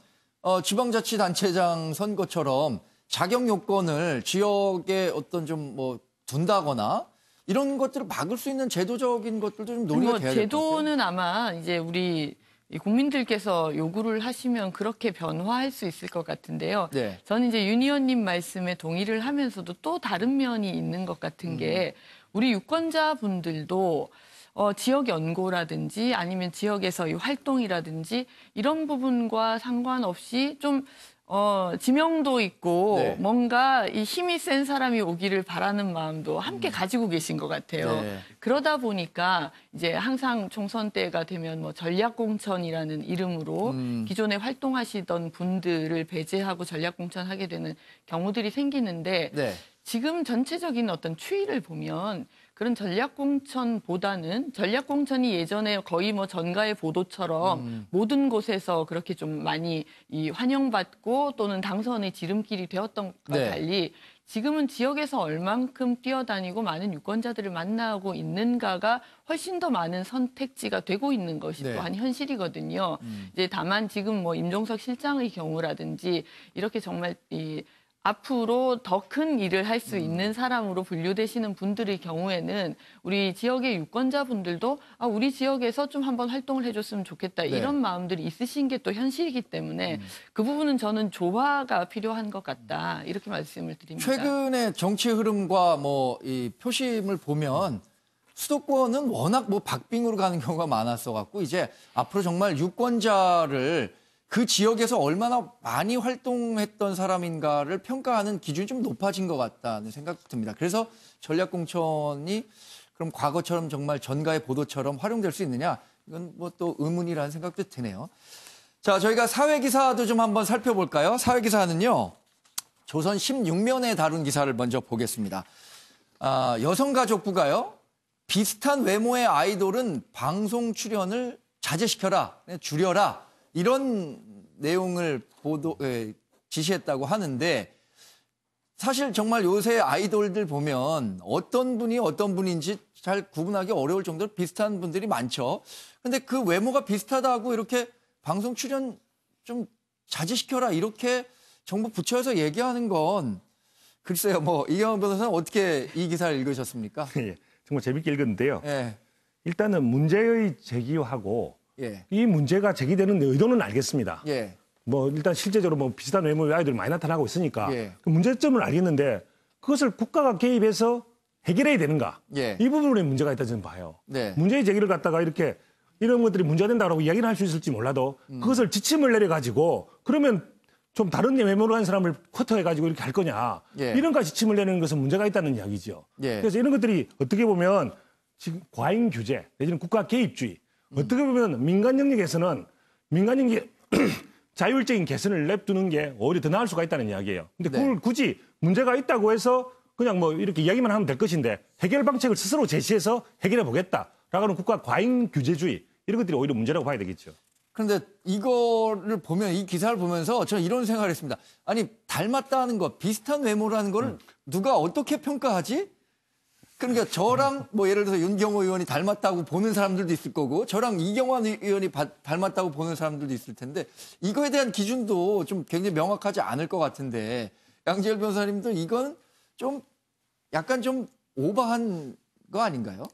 지방자치단체장 선거처럼 자격 요건을 지역에 어떤 좀 뭐 둔다거나 이런 것들을 막을 수 있는 제도적인 것들도 좀 논의가 돼야 될 것 같아요. 제도는 아마 이제 우리 국민들께서 요구를 하시면 그렇게 변화할 수 있을 것 같은데요. 네. 저는 이제 윤 의원님 말씀에 동의를 하면서도 또 다른 면이 있는 것 같은 게 우리 유권자분들도 지역 연고라든지 아니면 지역에서의 활동이라든지 이런 부분과 상관없이 좀 지명도 있고 네. 뭔가 이 힘이 센 사람이 오기를 바라는 마음도 함께 가지고 계신 것 같아요. 네. 그러다 보니까 이제 항상 총선 때가 되면 뭐 전략공천이라는 이름으로 기존에 활동하시던 분들을 배제하고 전략공천하게 되는 경우들이 생기는데 네. 지금 전체적인 어떤 추이를 보면 그런 전략공천보다는 전략공천이 예전에 거의 뭐 전가의 보도처럼 모든 곳에서 그렇게 좀 많이 환영받고 또는 당선의 지름길이 되었던 것과 네. 달리 지금은 지역에서 얼만큼 뛰어다니고 많은 유권자들을 만나고 있는가가 훨씬 더 많은 선택지가 되고 있는 것이 네. 또한 현실이거든요. 이제 다만 지금 뭐 임종석 실장의 경우라든지 이렇게 정말 앞으로 더 큰 일을 할 수 있는 사람으로 분류되시는 분들의 경우에는 우리 지역의 유권자분들도 우리 지역에서 좀 한번 활동을 해줬으면 좋겠다 네. 이런 마음들이 있으신 게 또 현실이기 때문에 그 부분은 저는 조화가 필요한 것 같다 이렇게 말씀을 드립니다. 최근의 정치 흐름과 뭐 이 표심을 보면 수도권은 워낙 뭐 박빙으로 가는 경우가 많았어 갖고 이제 앞으로 정말 유권자를 그 지역에서 얼마나 많이 활동했던 사람인가를 평가하는 기준이 좀 높아진 것 같다는 생각도 듭니다. 그래서 전략공천이 그럼 과거처럼 정말 전가의 보도처럼 활용될 수 있느냐? 이건 뭐 또 의문이라는 생각도 드네요. 자, 저희가 사회기사도 좀 한번 살펴볼까요? 사회기사는요, 조선 16면에 다룬 기사를 먼저 보겠습니다. 여성가족부가요, 비슷한 외모의 아이돌은 방송 출연을 자제시켜라, 줄여라 이런 내용을 지시했다고 하는데 사실 정말 요새 아이돌들 보면 어떤 분이 어떤 분인지 잘 구분하기 어려울 정도로 비슷한 분들이 많죠. 근데 그 외모가 비슷하다고 이렇게 방송 출연 좀 자제시켜라 이렇게 정부 부처에서 얘기하는 건 글쎄요. 뭐 이경영 변호사는 어떻게 이 기사를 읽으셨습니까? 예, 정말 재밌게 읽었는데요. 예. 일단은 문제의 제기하고 예. 이 문제가 제기되는 의도는 알겠습니다. 예. 뭐 일단 실제적으로 뭐 비슷한 외모의 아이들이 많이 나타나고 있으니까 예. 그 문제점을 알겠는데 그것을 국가가 개입해서 해결해야 되는가? 예. 이 부분에 문제가 있다 저는 봐요. 네. 문제의 제기를 갖다가 이렇게 이런 것들이 문제가 된다고 이야기를 할 수 있을지 몰라도 그것을 지침을 내려가지고 그러면 좀 다른 외모로 한 사람을 쿼터해가지고 이렇게 할 거냐. 예. 이런가 지침을 내는 것은 문제가 있다는 이야기죠. 예. 그래서 이런 것들이 어떻게 보면 지금 과잉 규제 내지는 국가 개입주의 어떻게 보면 민간 영역에서는 민간 영역 자율적인 개선을 냅두는 게 오히려 더 나을 수가 있다는 이야기예요. 근데 그걸 네. 굳이 문제가 있다고 해서 그냥 뭐 이렇게 이야기만 하면 될 것인데 해결 방책을 스스로 제시해서 해결해 보겠다라고 하는 국가 과잉 규제주의 이런 것들이 오히려 문제라고 봐야 되겠죠. 그런데 이거를 보면 이 기사를 보면서 저는 이런 생각을 했습니다. 아니 닮았다는 것, 비슷한 외모라는 걸 누가 어떻게 평가하지? 그러니까 저랑 뭐 예를 들어서 윤경호 의원이 닮았다고 보는 사람들도 있을 거고 저랑 이경환 의원이 닮았다고 보는 사람들도 있을 텐데 이거에 대한 기준도 좀 굉장히 명확하지 않을 것 같은데 양지열 변호사님도 이건 좀 약간 좀 오버한 거 아닌가요?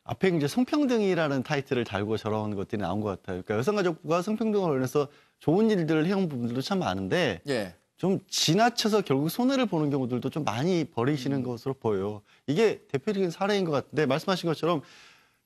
앞에 이제 성평등이라는 타이틀을 달고 저런 것들이 나온 것 같아요. 그러니까 여성가족부가 성평등을 관련해서 좋은 일들을 해온 부분들도 참 많은데 예. 좀 지나쳐서 결국 손해를 보는 경우들도 좀 많이 벌이시는 것으로 보여요. 이게 대표적인 사례인 것 같은데 말씀하신 것처럼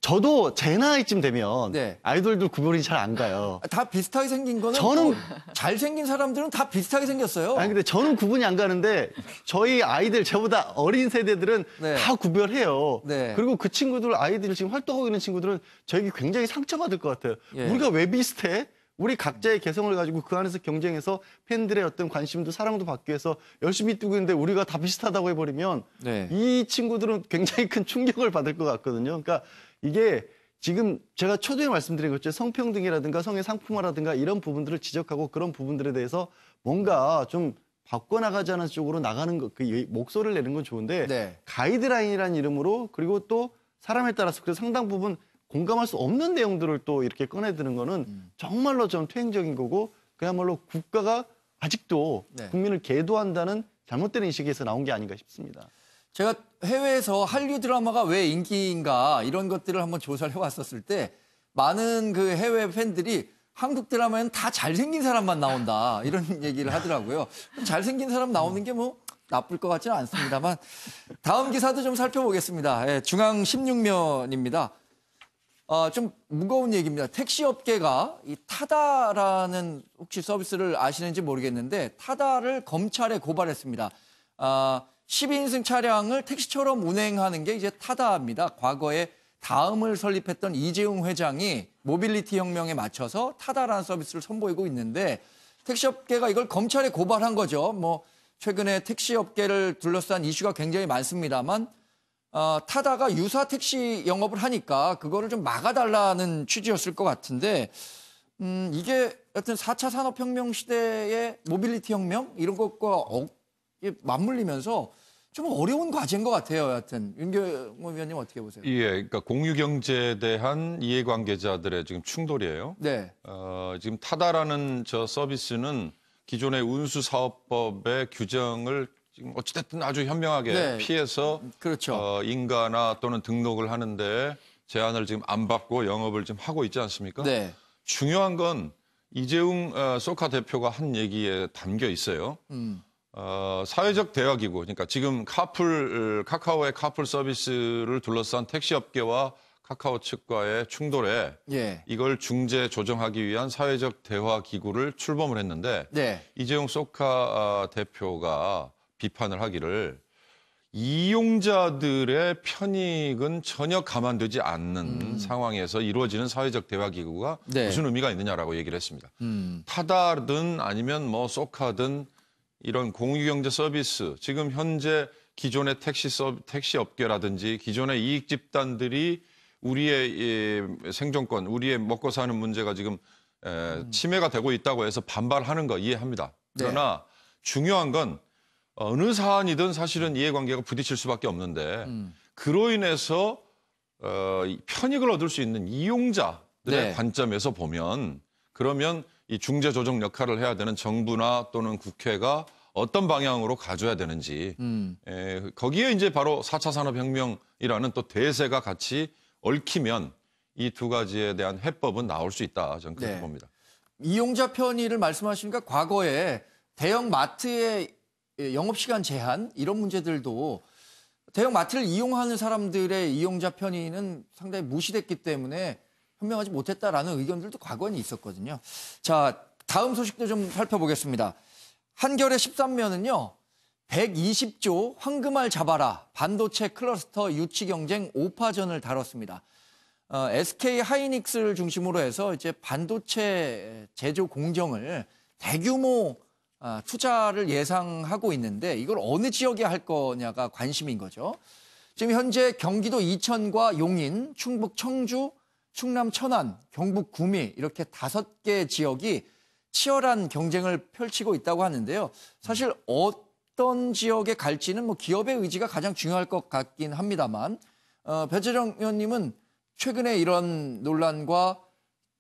저도 제 나이쯤 되면 네. 아이돌들 구별이 잘 안 가요. 다 비슷하게 생긴 거는 저는- 또 잘생긴 사람들은 다 비슷하게 생겼어요. 아니 근데 저는 구분이 안 가는데 저희 아이들 저보다 어린 세대들은 네. 다 구별해요. 네. 그리고 그 친구들 아이들이 지금 활동하고 있는 친구들은 저에게 굉장히 상처받을 것 같아요. 예. 우리가 왜 비슷해? 우리 각자의 개성을 가지고 그 안에서 경쟁해서 팬들의 어떤 관심도 사랑도 받기 위해서 열심히 뛰고 있는데 우리가 다 비슷하다고 해버리면 네. 이 친구들은 굉장히 큰 충격을 받을 것 같거든요. 그러니까 이게 지금 제가 초두에 말씀드린 것처럼 성평등이라든가 성의 상품화라든가 이런 부분들을 지적하고 그런 부분들에 대해서 뭔가 좀 바꿔나가자는 쪽으로 나가는 것, 그 목소리를 내는 건 좋은데 네. 가이드라인이라는 이름으로 그리고 또 사람에 따라서 그래서 상당 부분 공감할 수 없는 내용들을 또 이렇게 꺼내드는 거는 정말로 좀 퇴행적인 거고 그야말로 국가가 아직도 네. 국민을 계도한다는 잘못된 인식에서 나온 게 아닌가 싶습니다. 제가 해외에서 한류 드라마가 왜 인기인가 이런 것들을 한번 조사를 해왔었을 때 많은 그 해외 팬들이 한국 드라마에는 다 잘생긴 사람만 나온다 이런 얘기를 하더라고요. 잘생긴 사람 나오는 게 뭐 나쁠 것 같지는 않습니다만 다음 기사도 좀 살펴보겠습니다. 예, 중앙 16면입니다. 좀 무거운 얘기입니다. 택시 업계가 이 타다라는 혹시 서비스를 아시는지 모르겠는데 타다를 검찰에 고발했습니다. 12인승 차량을 택시처럼 운행하는 게 이제 타다입니다. 과거에 다음을 설립했던 이재용 회장이 모빌리티 혁명에 맞춰서 타다라는 서비스를 선보이고 있는데 택시업계가 이걸 검찰에 고발한 거죠. 뭐 최근에 택시업계를 둘러싼 이슈가 굉장히 많습니다만 타다가 유사 택시 영업을 하니까 그거를 좀 막아달라는 취지였을 것 같은데 이게 여튼 4차 산업혁명 시대의 모빌리티 혁명 이런 것과 맞물리면서 좀 어려운 과제인 것 같아요. 여하튼 윤경호 위원님 어떻게 보세요? 예, 그러니까 공유 경제에 대한 이해관계자들의 지금 충돌이에요. 네, 지금 타다라는 저 서비스는 기존의 운수사업법의 규정을 지금 어찌됐든 아주 현명하게 네. 피해서 그렇죠. 인가나 또는 등록을 하는데 제한을 지금 안 받고 영업을 지금 하고 있지 않습니까? 네, 중요한 건 이재용 소카 대표가 한 얘기에 담겨 있어요. 사회적 대화기구, 그러니까 지금 카카오의 카풀 서비스를 둘러싼 택시업계와 카카오 측과의 충돌에 예, 이걸 중재 조정하기 위한 사회적 대화기구를 출범을 했는데 네, 이재용 소카 대표가 비판을 하기를 이용자들의 편익은 전혀 감안되지 않는 상황에서 이루어지는 사회적 대화기구가 네. 무슨 의미가 있느냐라고 얘기를 했습니다. 타다든 아니면 뭐 소카든 이런 공유경제 서비스, 지금 현재 기존의 택시 업계라든지 기존의 이익 집단들이 우리의 생존권, 우리의 먹고 사는 문제가 지금 침해가 되고 있다고 해서 반발하는 거 이해합니다. 그러나 중요한 건 어느 사안이든 사실은 이해관계가 부딪힐 수밖에 없는데 그로 인해서 편익을 얻을 수 있는 이용자들의 네. 관점에서 보면 그러면 이 중재 조정 역할을 해야 되는 정부나 또는 국회가 어떤 방향으로 가져야 되는지 거기에 이제 바로 4차 산업혁명이라는 또 대세가 같이 얽히면 이 두 가지에 대한 해법은 나올 수 있다. 저는 그렇게 네. 봅니다. 이용자 편의를 말씀하시니까 과거에 대형 마트의 영업시간 제한 이런 문제들도 대형 마트를 이용하는 사람들의 이용자 편의는 상당히 무시됐기 때문에 현명하지 못했다라는 의견들도 과거에는 있었거든요. 자, 다음 소식도 좀 살펴보겠습니다. 한겨레 13면은요. 120조 황금알 잡아라 반도체 클러스터 유치 경쟁 5파전을 다뤘습니다. SK 하이닉스를 중심으로 해서 이제 반도체 제조 공정을 대규모 투자를 예상하고 있는데 이걸 어느 지역에 할 거냐가 관심인 거죠. 지금 현재 경기도 이천과 용인, 충북 청주, 충남 천안, 경북 구미 이렇게 5개 지역이 치열한 경쟁을 펼치고 있다고 하는데요. 사실 어떤 지역에 갈지는 뭐 기업의 의지가 가장 중요할 것 같긴 합니다만 배재정 의원님은 최근에 이런 논란과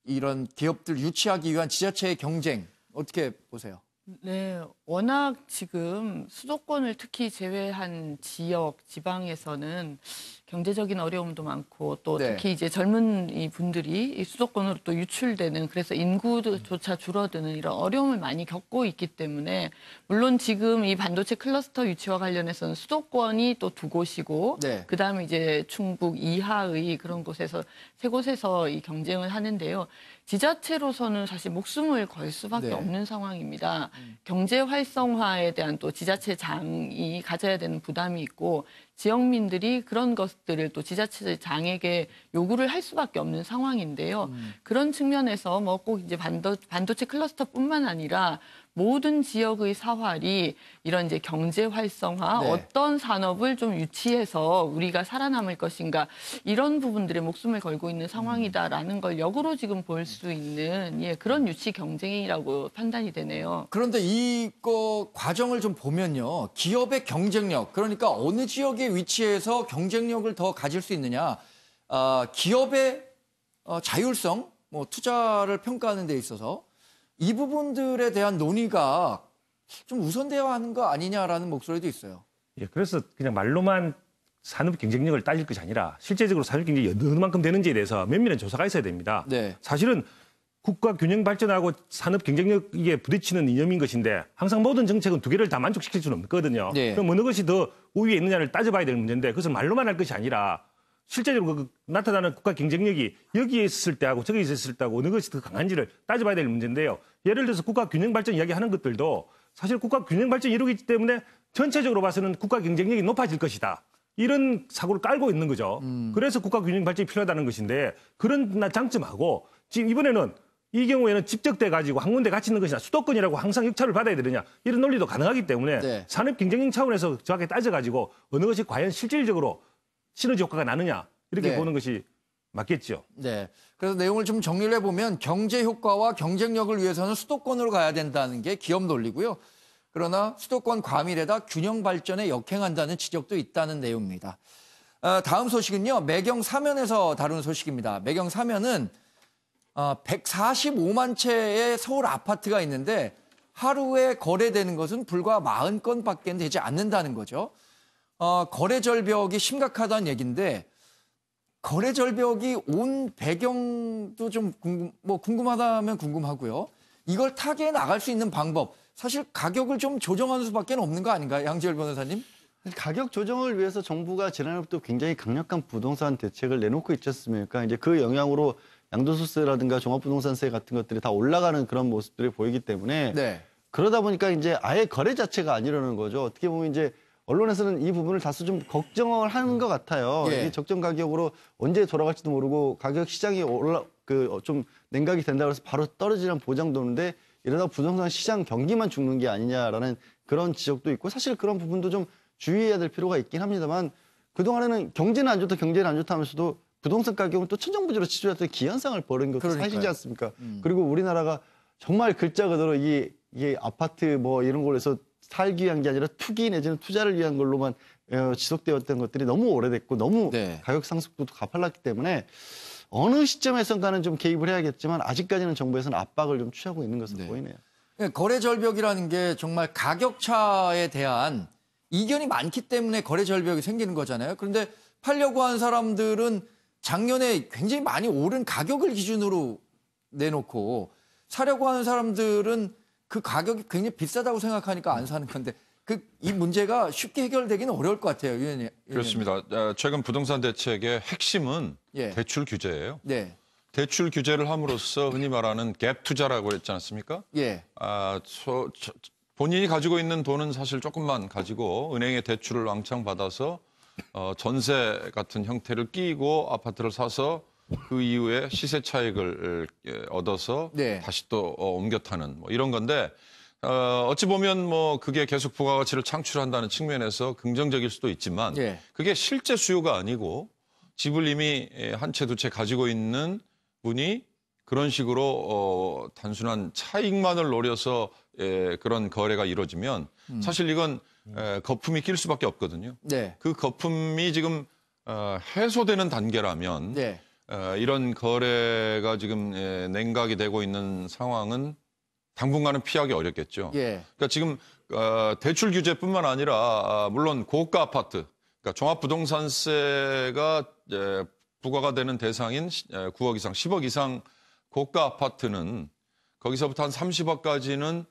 이런 기업들 유치하기 위한 지자체의 경쟁 어떻게 보세요? 네, 워낙 지금 수도권을 특히 제외한 지역, 지방에서는 경제적인 어려움도 많고 또 네. 특히 이제 젊은 이 분들이 이 수도권으로 또 유출되는 그래서 인구조차 줄어드는 이런 어려움을 많이 겪고 있기 때문에 물론 지금 이 반도체 클러스터 유치와 관련해서는 수도권이 또 두 곳이고 네. 그다음에 이제 충북 이하의 그런 곳에서 세 곳에서 이 경쟁을 하는데요. 지자체로서는 사실 목숨을 걸 수밖에 네. 없는 상황입니다. 경제 활성화에 대한 또 지자체장이 가져야 되는 부담이 있고 지역민들이 그런 것들을 또 지자체장에게 요구를 할 수밖에 없는 상황인데요. 그런 측면에서 뭐 꼭 이제 반도체 클러스터뿐만 아니라 모든 지역의 사활이 이런 이제 경제 활성화, 네. 어떤 산업을 좀 유치해서 우리가 살아남을 것인가 이런 부분들에 목숨을 걸고 있는 상황이다라는 걸 역으로 지금 볼 수 있는 그런 유치 경쟁이라고 판단이 되네요. 그런데 이거 과정을 좀 보면요. 기업의 경쟁력, 그러니까 어느 지역에 위치해서 경쟁력을 더 가질 수 있느냐. 기업의 자율성, 뭐 투자를 평가하는 데 있어서 이 부분들에 대한 논의가 좀 우선되어야 하는 거 아니냐라는 목소리도 있어요. 예, 그래서 그냥 말로만 산업 경쟁력을 따질 것이 아니라 실제적으로 산업 경쟁이 어느 만큼 되는지에 대해서 면밀한 조사가 있어야 됩니다. 네. 사실은 국가 균형 발전하고 산업 경쟁력에 부딪히는 이념인 것인데 항상 모든 정책은 두 개를 다 만족시킬 수는 없거든요. 네. 그럼 어느 것이 더 우위에 있느냐를 따져봐야 될 문제인데 그것을 말로만 할 것이 아니라 실제적으로 나타나는 국가 경쟁력이 여기에 있을 때하고 저기에 있을 때하고 어느 것이 더 강한지를 따져봐야 될 문제인데요. 예를 들어서 국가 균형 발전 이야기하는 것들도 사실 국가 균형 발전이 이루어지기 때문에 전체적으로 봐서는 국가 경쟁력이 높아질 것이다. 이런 사고를 깔고 있는 거죠. 그래서 국가 균형 발전이 필요하다는 것인데 그런 장점하고 지금 이번에는 이 경우에는 집적돼 가지고 한 군데 같이 있는 것이나 수도권이라고 항상 역차를 받아야 되느냐 이런 논리도 가능하기 때문에 네. 산업 경쟁력 차원에서 정확하게 따져가지고 어느 것이 과연 실질적으로 시너지 효과가 나느냐 이렇게 네. 보는 것이 맞겠죠. 네. 그래서 내용을 좀 정리를 해보면 경제 효과와 경쟁력을 위해서는 수도권으로 가야 된다는 게 기업 논리고요. 그러나 수도권 과밀에다 균형 발전에 역행한다는 지적도 있다는 내용입니다. 다음 소식은요. 매경 사면에서 다룬 소식입니다. 매경 사면은 145만 채의 서울 아파트가 있는데 하루에 거래되는 것은 불과 40건밖에 되지 않는다는 거죠. 거래 절벽이 심각하다는 얘기인데 거래 절벽이 온 배경도 좀 궁금하다면 궁금하고요. 이걸 타개해 나갈 수 있는 방법, 사실 가격을 좀 조정하는 수밖에 없는 거 아닌가요? 양지열 변호사님? 가격 조정을 위해서 정부가 지난해부터 굉장히 강력한 부동산 대책을 내놓고 있지 않습니까? 이제 그 영향으로 양도소득세라든가 종합부동산세 같은 것들이 다 올라가는 그런 모습들이 보이기 때문에 네. 그러다 보니까 이제 아예 거래 자체가 안 일어나는 거죠. 어떻게 보면 이제 언론에서는 이 부분을 다소 좀 걱정을 하는 것 같아요. 예. 이게 적정 가격으로 언제 돌아갈지도 모르고 가격 시장이 좀 냉각이 된다고 해서 바로 떨어지는 보장도 없는데 이러다 부동산 시장 경기만 죽는 게 아니냐라는 그런 지적도 있고 사실 그런 부분도 좀 주의해야 될 필요가 있긴 합니다만 그동안에는 경제는 안 좋다, 경제는 안 좋다 하면서도 부동산 가격은 또 천정부지로 치솟았던 기현상을 벌인 것도 그러니까요. 사실이지 않습니까? 그리고 우리나라가 정말 글자 그대로 이게 아파트 뭐 이런 걸로 해서 살기 위한 게 아니라 투기 내지는 투자를 위한 걸로만 지속되었던 것들이 너무 오래됐고 너무 네. 가격 상승도 가팔랐기 때문에 어느 시점에선가는 좀 개입을 해야겠지만 아직까지는 정부에서는 압박을 좀 취하고 있는 것으로 보이네요. 거래 절벽이라는 게 정말 가격 차에 대한 이견이 많기 때문에 거래 절벽이 생기는 거잖아요. 그런데 팔려고 한 사람들은 작년에 굉장히 많이 오른 가격을 기준으로 내놓고 사려고 하는 사람들은 그 가격이 굉장히 비싸다고 생각하니까 안 사는 건데 이 문제가 쉽게 해결되기는 어려울 것 같아요. 위원님. 그렇습니다. 최근 부동산 대책의 핵심은 예. 대출 규제예요. 네. 대출 규제를 함으로써 흔히 말하는 갭 투자라고 했지 않습니까? 예. 본인이 가지고 있는 돈은 사실 조금만 가지고 은행에 대출을 왕창 받아서 전세 같은 형태를 끼고 아파트를 사서 그 이후에 시세 차익을 얻어서 네. 다시 또 옮겨 타는 뭐 이런 건데 어찌 보면 뭐 그게 계속 부가가치를 창출한다는 측면에서 긍정적일 수도 있지만 예. 그게 실제 수요가 아니고 집을 이미 한 채 두 채 가지고 있는 분이 그런 식으로 단순한 차익만을 노려서 그런 거래가 이루어지면 사실 이건 거품이 낄 수밖에 없거든요. 네. 그 거품이 지금 해소되는 단계라면 네. 이런 거래가 지금 냉각이 되고 있는 상황은 당분간은 피하기 어렵겠죠. 예. 그러니까 지금 대출 규제뿐만 아니라 물론 고가 아파트, 그러니까 종합부동산세가 부과가 되는 대상인 9억 이상, 10억 이상 고가 아파트는 거기서부터 한 30억까지는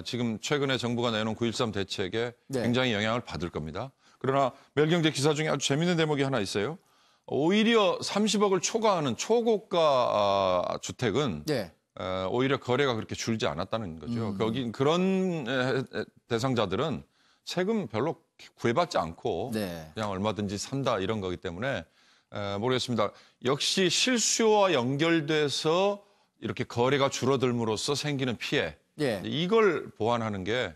지금 최근에 정부가 내놓은 9.13 대책에 네. 굉장히 영향을 받을 겁니다. 그러나 매일경제 기사 중에 아주 재미있는 대목이 하나 있어요. 오히려 30억을 초과하는 초고가 주택은 네. 오히려 거래가 그렇게 줄지 않았다는 거죠. 거기 그런 대상자들은 세금 별로 구애받지 않고 네. 그냥 얼마든지 산다 이런 거기 때문에 모르겠습니다. 역시 실수요와 연결돼서 이렇게 거래가 줄어들므로써 생기는 피해 예. 이걸 보완하는 게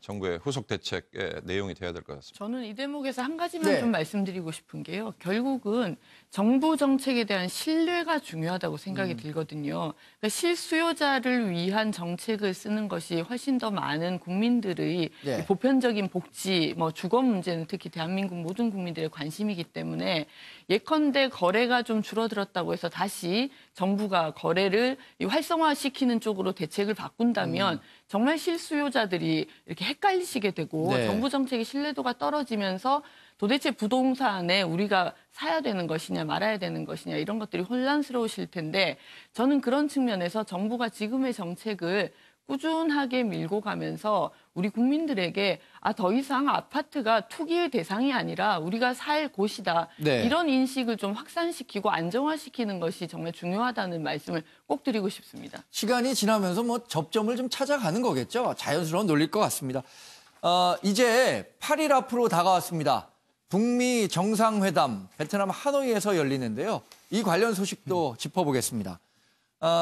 정부의 후속 대책의 내용이 돼야 될 것 같습니다. 저는 이 대목에서 한 가지만 네. 좀 말씀드리고 싶은 게요. 결국은 정부 정책에 대한 신뢰가 중요하다고 생각이 들거든요. 그러니까 실수요자를 위한 정책을 쓰는 것이 훨씬 더 많은 국민들의 네. 보편적인 복지, 뭐 주거 문제는 특히 대한민국 모든 국민들의 관심이기 때문에 예컨대 거래가 좀 줄어들었다고 해서 다시 정부가 거래를 활성화시키는 쪽으로 대책을 바꾼다면 정말 실수요자들이 이렇게 헷갈리시게 되고 네. 정부 정책의 신뢰도가 떨어지면서 도대체 부동산에 우리가 사야 되는 것이냐 말아야 되는 것이냐 이런 것들이 혼란스러우실 텐데 저는 그런 측면에서 정부가 지금의 정책을 꾸준하게 밀고 가면서 우리 국민들에게 더 이상 아파트가 투기의 대상이 아니라 우리가 살 곳이다. 네. 이런 인식을 좀 확산시키고 안정화시키는 것이 정말 중요하다는 말씀을 꼭 드리고 싶습니다. 시간이 지나면서 뭐 접점을 좀 찾아가는 거겠죠. 자연스러운 논리일 것 같습니다. 이제 8일 앞으로 다가왔습니다. 북미 정상회담 베트남 하노이에서 열리는데요. 이 관련 소식도 짚어보겠습니다.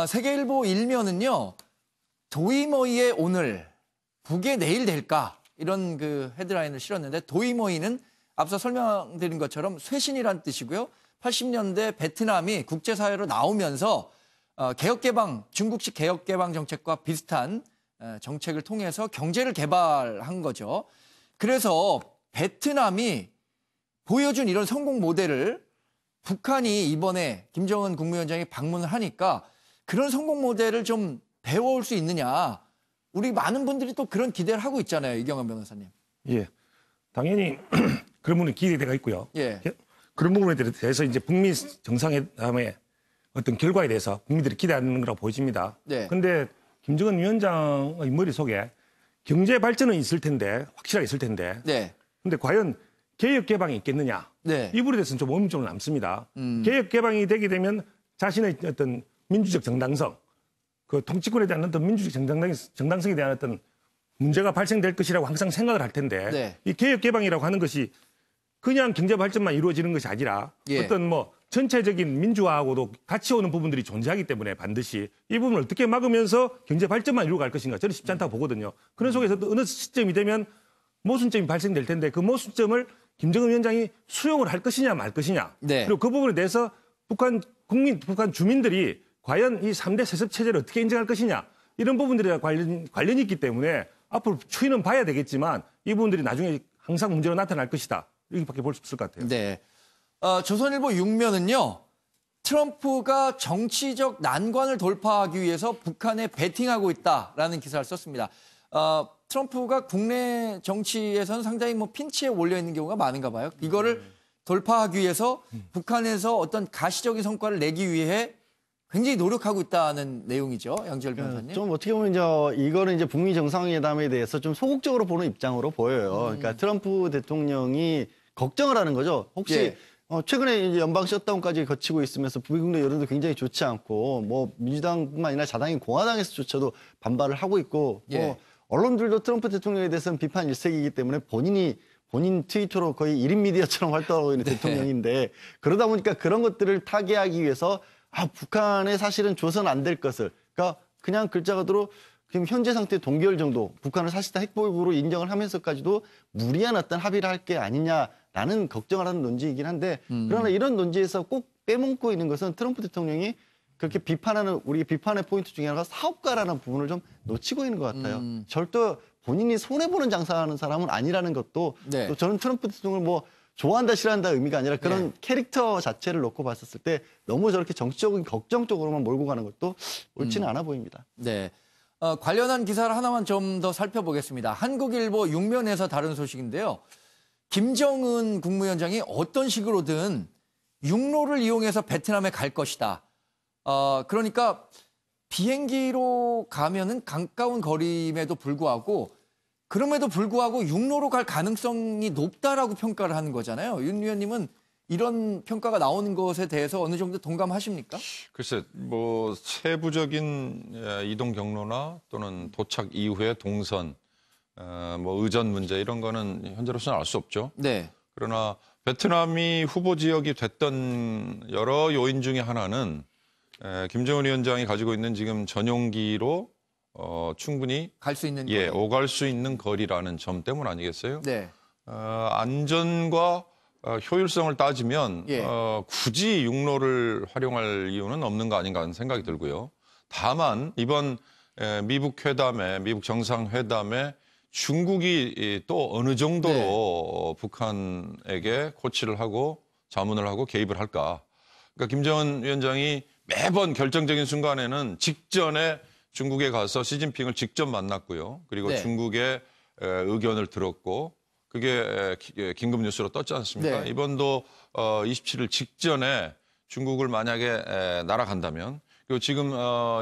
세계일보 일면은요. 도이머이의 오늘, 북의 내일 될까? 이런 그 헤드라인을 실었는데 도이머이는 앞서 설명드린 것처럼 쇄신이란 뜻이고요. 80년대 베트남이 국제사회로 나오면서 개혁개방, 중국식 개혁개방 정책과 비슷한 정책을 통해서 경제를 개발한 거죠. 그래서 베트남이 보여준 이런 성공 모델을 북한이 이번에 김정은 국무위원장이 방문을 하니까 그런 성공 모델을 좀 배워올 수 있느냐. 우리 많은 분들이 또 그런 기대를 하고 있잖아요. 이경환 변호사님. 예. 당연히 그런 부분이 기대가 있고요. 예. 그런 부분에 대해서 이제 북미 정상회담의 어떤 결과에 대해서 국민들이 기대하는 거라고 보여집니다. 네. 그런데 김정은 위원장의 머릿속에 경제 발전은 있을 텐데, 확실하게 있을 텐데. 네. 근데 과연 개혁 개방이 있겠느냐? 네. 이 부분에 대해서는 좀 의문점으로 남습니다. 개혁 개방이 되게 되면 자신의 어떤 민주적 정당성, 그 통치권에 대한 어떤 민주적 정당성에 대한 어떤 문제가 발생될 것이라고 항상 생각을 할 텐데 네. 이 개혁 개방이라고 하는 것이 그냥 경제 발전만 이루어지는 것이 아니라 예. 어떤 뭐 전체적인 민주화하고도 같이 오는 부분들이 존재하기 때문에 반드시 이 부분을 어떻게 막으면서 경제 발전만 이루어갈 것인가 저는 쉽지 않다고 보거든요. 그런 속에서 또 어느 시점이 되면 모순점이 발생될 텐데 그 모순점을 김정은 위원장이 수용을 할 것이냐 말 것이냐. 네. 그리고 그 부분에 대해서 북한 주민들이 과연 이 3대 세습 체제를 어떻게 인정할 것이냐. 이런 부분들에 관련이 있기 때문에 앞으로 추이는 봐야 되겠지만 이 부분들이 나중에 항상 문제로 나타날 것이다. 이렇게밖에 볼 수 없을 것 같아요. 네. 조선일보 6면은요. 트럼프가 정치적 난관을 돌파하기 위해서 북한에 배팅하고 있다라는 기사를 썼습니다. 트럼프가 국내 정치에서는 상당히 핀치에 몰려 있는 경우가 많은가 봐요. 이거를 돌파하기 위해서 북한에서 어떤 가시적인 성과를 내기 위해 굉장히 노력하고 있다는 내용이죠. 양지열 변호사님. 좀 어떻게 보면 이거는 이제 북미 정상회담에 대해서 좀 소극적으로 보는 입장으로 보여요. 그러니까 트럼프 대통령이 걱정을 하는 거죠. 혹시 예. 최근에 이제 연방 셧다운까지 거치고 있으면서 미국 내 여론도 굉장히 좋지 않고 뭐 민주당뿐만 아니라 자당인 공화당에서조차도 반발을 하고 있고 예. 뭐 언론들도 트럼프 대통령에 대해서는 비판 일색이기 때문에 본인 트위터로 거의 1인 미디어처럼 활동하고 있는 대통령인데 그러다 보니까 그런 것들을 타개하기 위해서 북한에 사실은 줘서는 안 될 것을 그러니까 그냥 글자 그대로 지금 현재 상태 동결 정도 북한을 사실상 핵보복으로 인정을 하면서까지도 무리한 어떤 합의를 할 게 아니냐라는 걱정을 하는 논지이긴 한데 그러나 이런 논지에서 꼭 빼먹고 있는 것은 트럼프 대통령이 그렇게 비판하는 우리 비판의 포인트 중에 하나가 사업가라는 부분을 좀 놓치고 있는 것 같아요. 절대 본인이 손해보는 장사하는 사람은 아니라는 것도 네. 또 저는 트럼프 대통령을 뭐 좋아한다 싫어한다 의미가 아니라 그런 캐릭터 자체를 놓고 봤었을 때 너무 저렇게 정치적인 걱정 쪽으로만 몰고 가는 것도 옳지는 않아 보입니다. 네. 관련한 기사를 하나만 좀 더 살펴보겠습니다. 한국일보 6면에서 다룬 소식인데요. 김정은 국무위원장이 어떤 식으로든 육로를 이용해서 베트남에 갈 것이다. 그러니까 비행기로 가면은 가까운 거리임에도 불구하고 그럼에도 불구하고 육로로 갈 가능성이 높다라고 평가를 하는 거잖아요. 윤 위원님은 이런 평가가 나오는 것에 대해서 어느 정도 동감하십니까? 글쎄, 뭐 세부적인 이동 경로나 또는 도착 이후의 동선, 뭐 의전 문제 이런 거는 현재로서는 알 수 없죠. 네. 그러나 베트남이 후보 지역이 됐던 여러 요인 중에 하나는 김정은 위원장이 가지고 있는 지금 전용기로 충분히 갈 수 있는 예, 거리. 오갈 수 있는 거리라는 점 때문 아니겠어요? 네. 안전과 효율성을 따지면 예. 굳이 육로를 활용할 이유는 없는 거 아닌가 하는 생각이 들고요. 다만 이번 미국 정상회담에 중국이 또 어느 정도로 북한에게 코치를 하고 자문을 하고 개입을 할까. 그러니까 김정은 위원장이 매번 결정적인 순간에는 직전에 중국에 가서 시진핑을 직접 만났고요. 그리고 네. 중국의 의견을 들었고 그게 긴급 뉴스로 떴지 않습니까? 네. 이번도 27일 직전에 중국을 만약에 날아간다면 그리고 지금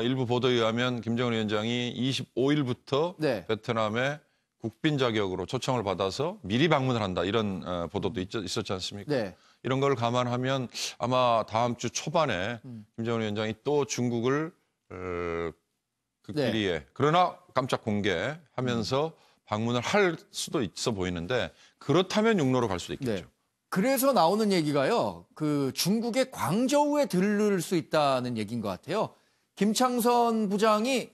일부 보도에 의하면 김정은 위원장이 25일부터 네. 베트남에 국빈 자격으로 초청을 받아서 미리 방문을 한다 이런 보도도 있었지 않습니까? 네. 이런 걸 감안하면 아마 다음 주 초반에 김정은 위원장이 또 중국을 극비리에 그러나 깜짝 공개하면서 방문을 할 수도 있어 보이는데 그렇다면 육로로 갈 수도 있겠죠. 네. 그래서 나오는 얘기가요. 그 중국의 광저우에 들를 수 있다는 얘기인 것 같아요. 김창선 부장이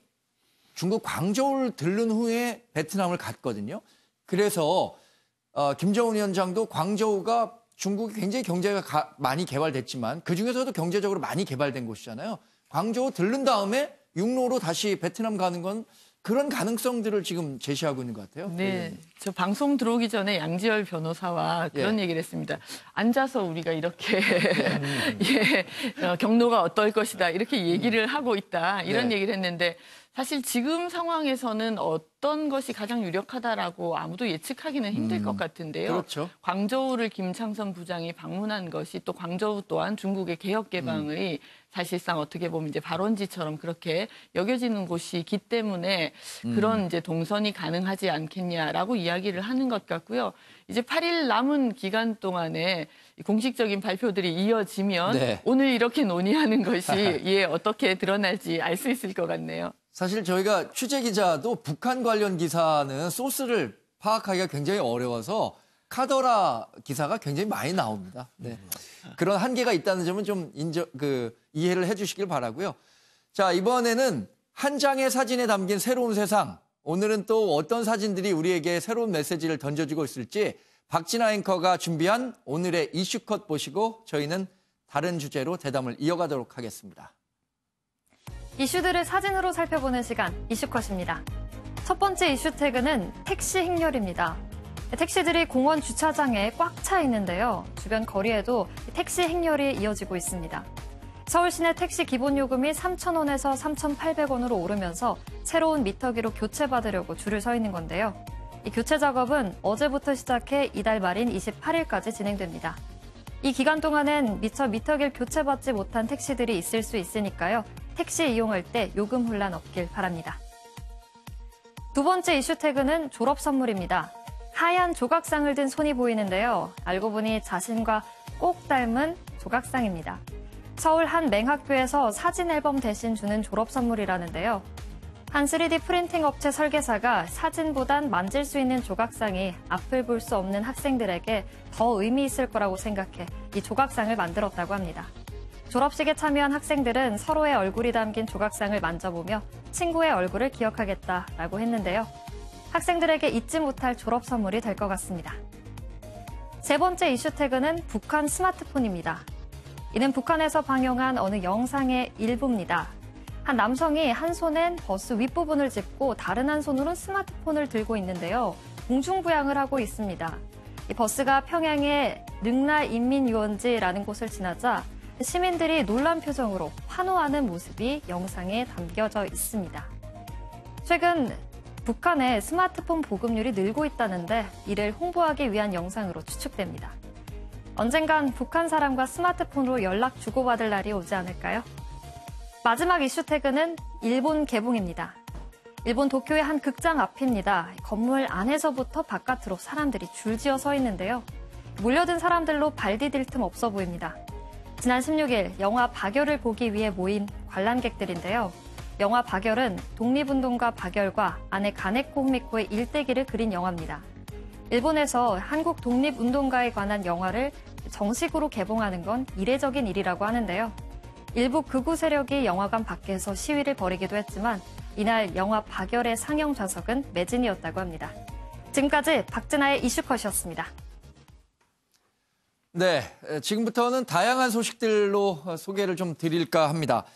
중국 광저우를 들른 후에 베트남을 갔거든요. 그래서 김정은 위원장도 광저우가 중국이 굉장히 경제가 많이 개발됐지만 그중에서도 경제적으로 많이 개발된 곳이잖아요. 광저우 들른 다음에 육로로 다시 베트남 가는 건 그런 가능성들을 지금 제시하고 있는 것 같아요. 네, 저 방송 들어오기 전에 양지열 변호사와 그런 얘기를 했습니다. 앉아서 우리가 이렇게 경로가 어떨 것이다 이렇게 얘기를 하고 있다 이런 얘기를 했는데 사실 지금 상황에서는 어떤 것이 가장 유력하다라고 아무도 예측하기는 힘들 것 같은데요. 그렇죠. 광저우를 김창선 부장이 방문한 것이 또 광저우 또한 중국의 개혁 개방의 사실상 어떻게 보면 이제 발원지처럼 그렇게 여겨지는 곳이기 때문에 그런 이제 동선이 가능하지 않겠냐라고 이야기를 하는 것 같고요. 이제 8일 남은 기간 동안에 공식적인 발표들이 이어지면 네. 오늘 이렇게 논의하는 것이 어떻게 드러날지 알 수 있을 것 같네요. 사실 저희가 취재 기자도 북한 관련 기사는 소스를 파악하기가 굉장히 어려워서 카더라 기사가 굉장히 많이 나옵니다. 네. 그런 한계가 있다는 점은 좀 이해를 해주시길 바라고요. 자, 이번에는 한 장의 사진에 담긴 새로운 세상. 오늘은 또 어떤 사진들이 우리에게 새로운 메시지를 던져주고 있을지 박진아 앵커가 준비한 오늘의 이슈컷 보시고 저희는 다른 주제로 대담을 이어가도록 하겠습니다. 이슈들을 사진으로 살펴보는 시간, 이슈컷입니다. 첫 번째 이슈 태그는 택시 행렬입니다. 택시들이 공원 주차장에 꽉 차 있는데요. 주변 거리에도 택시 행렬이 이어지고 있습니다. 서울 시내 택시 기본 요금이 3,000원에서 3,800원으로 오르면서 새로운 미터기로 교체받으려고 줄을 서 있는 건데요. 이 교체 작업은 어제부터 시작해 이달 말인 28일까지 진행됩니다. 이 기간 동안엔 미처 미터기를 교체받지 못한 택시들이 있을 수 있으니까요. 택시 이용할 때 요금 혼란 없길 바랍니다. 두 번째 이슈 태그는 졸업 선물입니다. 하얀 조각상을 든 손이 보이는데요. 알고 보니 자신과 꼭 닮은 조각상입니다. 서울 한 맹학교에서 사진 앨범 대신 주는 졸업 선물이라는데요. 한 3D 프린팅 업체 설계사가 사진보단 만질 수 있는 조각상이 앞을 볼 수 없는 학생들에게 더 의미 있을 거라고 생각해 이 조각상을 만들었다고 합니다. 졸업식에 참여한 학생들은 서로의 얼굴이 담긴 조각상을 만져보며 친구의 얼굴을 기억하겠다라고 했는데요. 학생들에게 잊지 못할 졸업 선물이 될 것 같습니다. 세 번째 이슈 태그는 북한 스마트폰입니다. 이는 북한에서 방영한 어느 영상의 일부입니다. 한 남성이 한 손엔 버스 윗부분을 짚고 다른 한 손으로는 스마트폰을 들고 있는데요. 공중부양을 하고 있습니다. 이 버스가 평양의 능라인민유원지라는 곳을 지나자 시민들이 놀란 표정으로 환호하는 모습이 영상에 담겨져 있습니다. 최근 북한의 스마트폰 보급률이 늘고 있다는데 이를 홍보하기 위한 영상으로 추측됩니다. 언젠간 북한 사람과 스마트폰으로 연락 주고받을 날이 오지 않을까요? 마지막 이슈 태그는 일본 개봉입니다. 일본 도쿄의 한 극장 앞입니다. 건물 안에서부터 바깥으로 사람들이 줄지어 서 있는데요. 몰려든 사람들로 발 디딜 틈 없어 보입니다. 지난 16일 영화 박열을 보기 위해 모인 관람객들인데요. 영화 박열은 독립운동가 박열과 아내 가네코 후미코의 일대기를 그린 영화입니다. 일본에서 한국 독립운동가에 관한 영화를 정식으로 개봉하는 건 이례적인 일이라고 하는데요. 일부 극우 세력이 영화관 밖에서 시위를 벌이기도 했지만 이날 영화 박열의 상영 좌석은 매진이었다고 합니다. 지금까지 박진아의 이슈컷이었습니다. 네, 지금부터는 다양한 소식들로 소개를 좀 드릴까 합니다.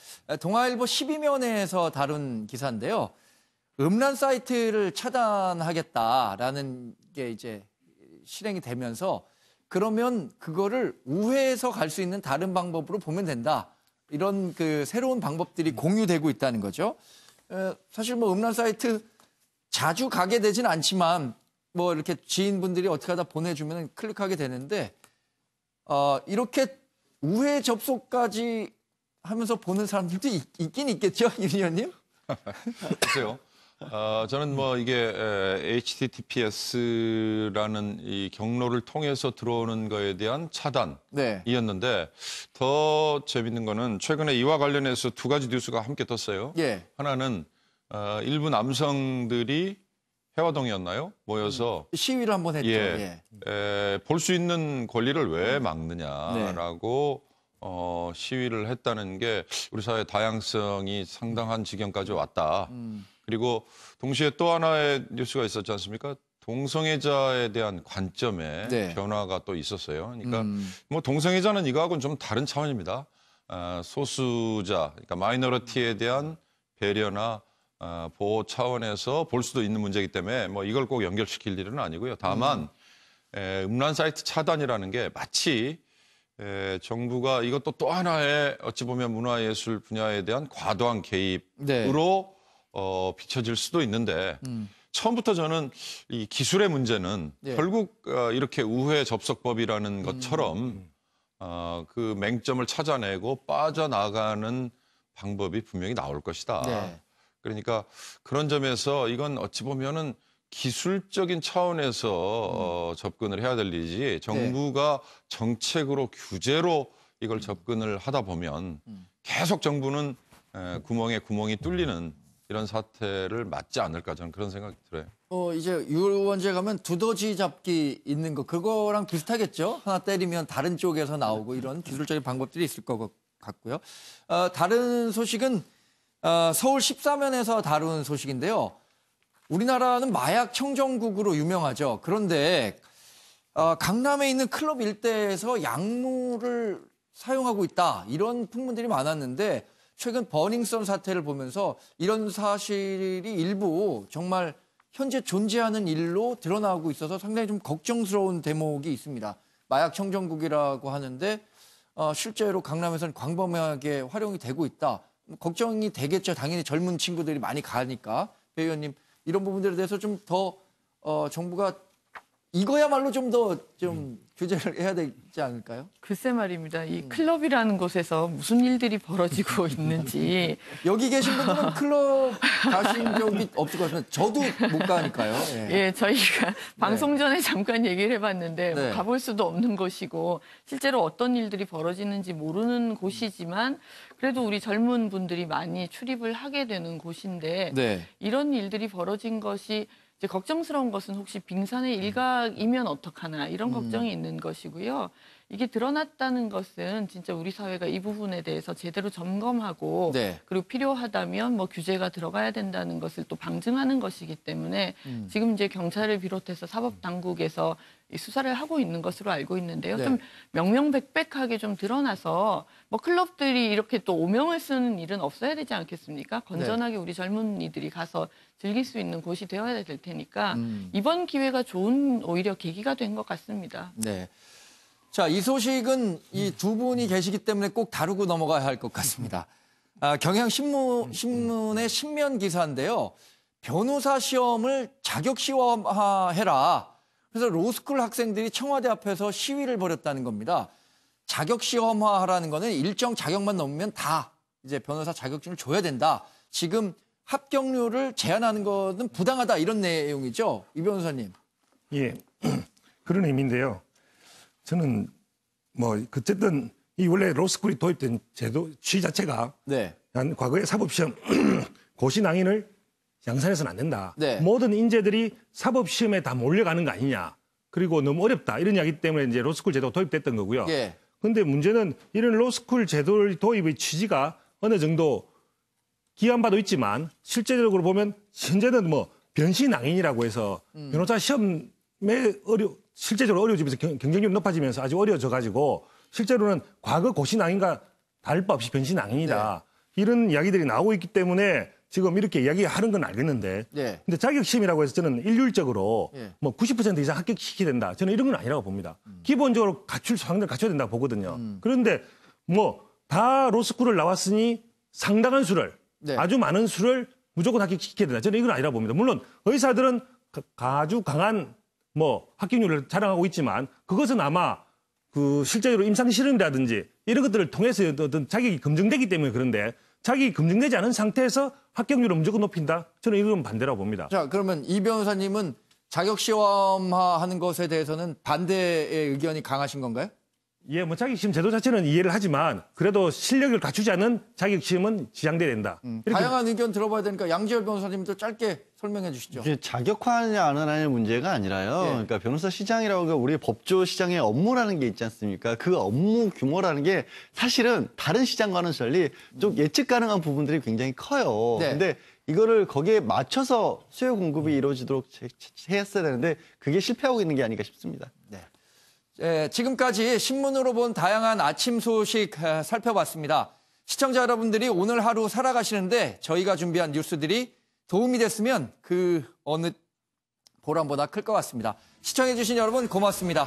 동아일보 12면에서 다룬 기사인데요. 음란 사이트를 차단하겠다라는 게 이제 실행이 되면서 그러면 그거를 우회해서 갈 수 있는 다른 방법으로 보면 된다. 이런 그 새로운 방법들이 공유되고 있다는 거죠. 사실 뭐 음란 사이트 자주 가게 되진 않지만 뭐 이렇게 지인분들이 어떻게 하다 보내주면 클릭하게 되는데 이렇게 우회 접속까지 하면서 보는 사람들도 있긴 있겠죠, 임 의원님? 글쎄요. 저는 뭐 이게 HTTPS라는 이 경로를 통해서 들어오는 거에 대한 차단이었는데 더 재밌는 거는 최근에 이와 관련해서 두 가지 뉴스가 함께 떴어요. 예. 하나는 일부 남성들이 해화동이었나요? 모여서 시위를 한번 했죠. 볼 수 있는 권리를 왜 막느냐라고 시위를 했다는 게 우리 사회 다양성이 상당한 지경까지 왔다. 그리고 동시에 또 하나의 뉴스가 있었지 않습니까? 동성애자에 대한 관점의 변화가 또 있었어요. 그러니까 뭐 동성애자는 이거하고는 좀 다른 차원입니다. 소수자, 그러니까 마이너리티에 대한 배려나 보호 차원에서 볼 수도 있는 문제이기 때문에 뭐 이걸 꼭 연결시킬 일은 아니고요. 다만 음란 사이트 차단이라는 게 마치 정부가 이것도 또 하나의 어찌 보면 문화예술 분야에 대한 과도한 개입으로 비춰질 수도 있는데 처음부터 저는 이 기술의 문제는 결국 이렇게 우회 접속법이라는 것처럼 그 맹점을 찾아내고 빠져나가는 방법이 분명히 나올 것이다. 그러니까 그런 점에서 이건 어찌 보면은 기술적인 차원에서 접근을 해야 될 일이지 정부가 정책으로 규제로 이걸 접근을 하다 보면 계속 정부는 구멍에 구멍이 뚫리는 이런 사태를 맞지 않을까 저는 그런 생각이 들어요. 이제 유원지에 가면 두더지 잡기 있는 거 그거랑 비슷하겠죠. 하나 때리면 다른 쪽에서 나오고 이런 기술적인 방법들이 있을 것 같고요. 다른 소식은 서울 14면에서 다룬 소식인데요. 우리나라는 마약 청정국으로 유명하죠. 그런데 강남에 있는 클럽 일대에서 약물을 사용하고 있다. 이런 풍문들이 많았는데 최근 버닝썬 사태를 보면서 이런 사실이 일부 정말 현재 존재하는 일로 드러나고 있어서 상당히 좀 걱정스러운 대목이 있습니다. 마약 청정국이라고 하는데 실제로 강남에서는 광범위하게 활용이 되고 있다. 걱정이 되겠죠. 당연히 젊은 친구들이 많이 가니까. 배 의원님, 이런 부분들에 대해서 좀 더 정부가 이거야말로 좀 더 규제를 해야 되지 않을까요? 글쎄 말입니다. 이 클럽이라는 곳에서 무슨 일들이 벌어지고 있는지. 여기 계신 분들은 클럽 가신 적이 없을 것 같은데 저도 못 가니까요. 예. 예, 저희가 방송 전에 잠깐 얘기를 해봤는데 네. 뭐 가볼 수도 없는 곳이고 실제로 어떤 일들이 벌어지는지 모르는 곳이지만 그래도 우리 젊은 분들이 많이 출입을 하게 되는 곳인데 네. 이런 일들이 벌어진 것이 이제 걱정스러운 것은 혹시 빙산의 일각이면 어떡하나 이런 걱정이 있는 것이고요. 이게 드러났다는 것은 진짜 우리 사회가 이 부분에 대해서 제대로 점검하고 네. 그리고 필요하다면 뭐 규제가 들어가야 된다는 것을 또 방증하는 것이기 때문에 지금 이제 경찰을 비롯해서 사법당국에서 이 수사를 하고 있는 것으로 알고 있는데요. 네. 좀 명명백백하게 좀 드러나서 뭐 클럽들이 이렇게 또 오명을 쓰는 일은 없어야 되지 않겠습니까? 건전하게 우리 젊은이들이 가서 즐길 수 있는 곳이 되어야 될 테니까 이번 기회가 좋은 오히려 계기가 된 것 같습니다. 네. 자, 이 소식은 이 두 분이 계시기 때문에 꼭 다루고 넘어가야 할 것 같습니다. 경향신문의 신면 기사인데요. 변호사 시험을 자격 시험화해라. 그래서 로스쿨 학생들이 청와대 앞에서 시위를 벌였다는 겁니다. 자격 시험화하라는 거는 일정 자격만 넘으면 다 이제 변호사 자격증을 줘야 된다. 지금 합격률을 제한하는 것은 부당하다 이런 내용이죠. 이 변호사님. 예, 그런 의미인데요. 저는 뭐 어쨌든 이 원래 로스쿨이 도입된 제도 취지 자체가 네. 과거의 사법시험 고시 낭인을 양산해서는 안 된다. 네. 모든 인재들이 사법시험에 다 몰려가는 거 아니냐. 그리고 너무 어렵다. 이런 이야기 때문에 이제 로스쿨 제도가 도입됐던 거고요. 예. 그런데 문제는 이런 로스쿨 제도 도입의 취지가 어느 정도 기한바도 있지만 실제적으로 보면 현재는 뭐 변시낭인이라고 해서 변호사 시험에 실제적으로 어려워지면서 경쟁률이 높아지면서 아주 어려워져 가지고 실제로는 과거 고시낭인과 다를 바 없이 변시낭인이다. 이런 이야기들이 나오고 있기 때문에 지금 이렇게 이야기하는 건 알겠는데 네. 근데 자격시험이라고 해서 저는 일률적으로 예. 뭐 90% 이상 합격시켜야 된다. 저는 이런 건 아니라고 봅니다. 기본적으로 사항들 갖춰야 된다고 보거든요. 그런데 뭐 다 로스쿨을 나왔으니 상당한 수를 네. 아주 많은 수를 무조건 합격시켜야 된다. 저는 이건 아니라고 봅니다. 물론 의사들은 아주 강한 뭐 합격률을 자랑하고 있지만 그것은 아마 그 실제로 임상실험이라든지 이런 것들을 통해서 어떤 자격이 검증되기 때문에 그런데 자격이 검증되지 않은 상태에서 합격률을 무조건 높인다? 저는 이건 반대라고 봅니다. 자, 그러면 이 변호사님은 자격 시험화하는 것에 대해서는 반대의 의견이 강하신 건가요? 예, 뭐 자격시험 제도 자체는 이해를 하지만 그래도 실력을 갖추지 않은 자격시험은 지양돼야 된다. 이렇게 다양한 의견 들어봐야 되니까 양지열 변호사님도 짧게 설명해 주시죠. 이게 자격화하느냐 안 하느냐의 문제가 아니라요. 예. 그러니까 변호사 시장이라고 하는 게 우리 법조 시장의 업무라는 게 있지 않습니까? 그 업무 규모라는 게 사실은 다른 시장과는 달리 좀 예측 가능한 부분들이 굉장히 커요. 네. 근데 이거를 거기에 맞춰서 수요 공급이 이루어지도록 했어야 되는데 그게 실패하고 있는 게 아닌가 싶습니다. 네. 지금까지 신문으로 본 다양한 아침 소식 살펴봤습니다. 시청자 여러분들이 오늘 하루 살아가시는데 저희가 준비한 뉴스들이 도움이 됐으면 그 어느 보람보다 클 것 같습니다. 시청해주신 여러분 고맙습니다.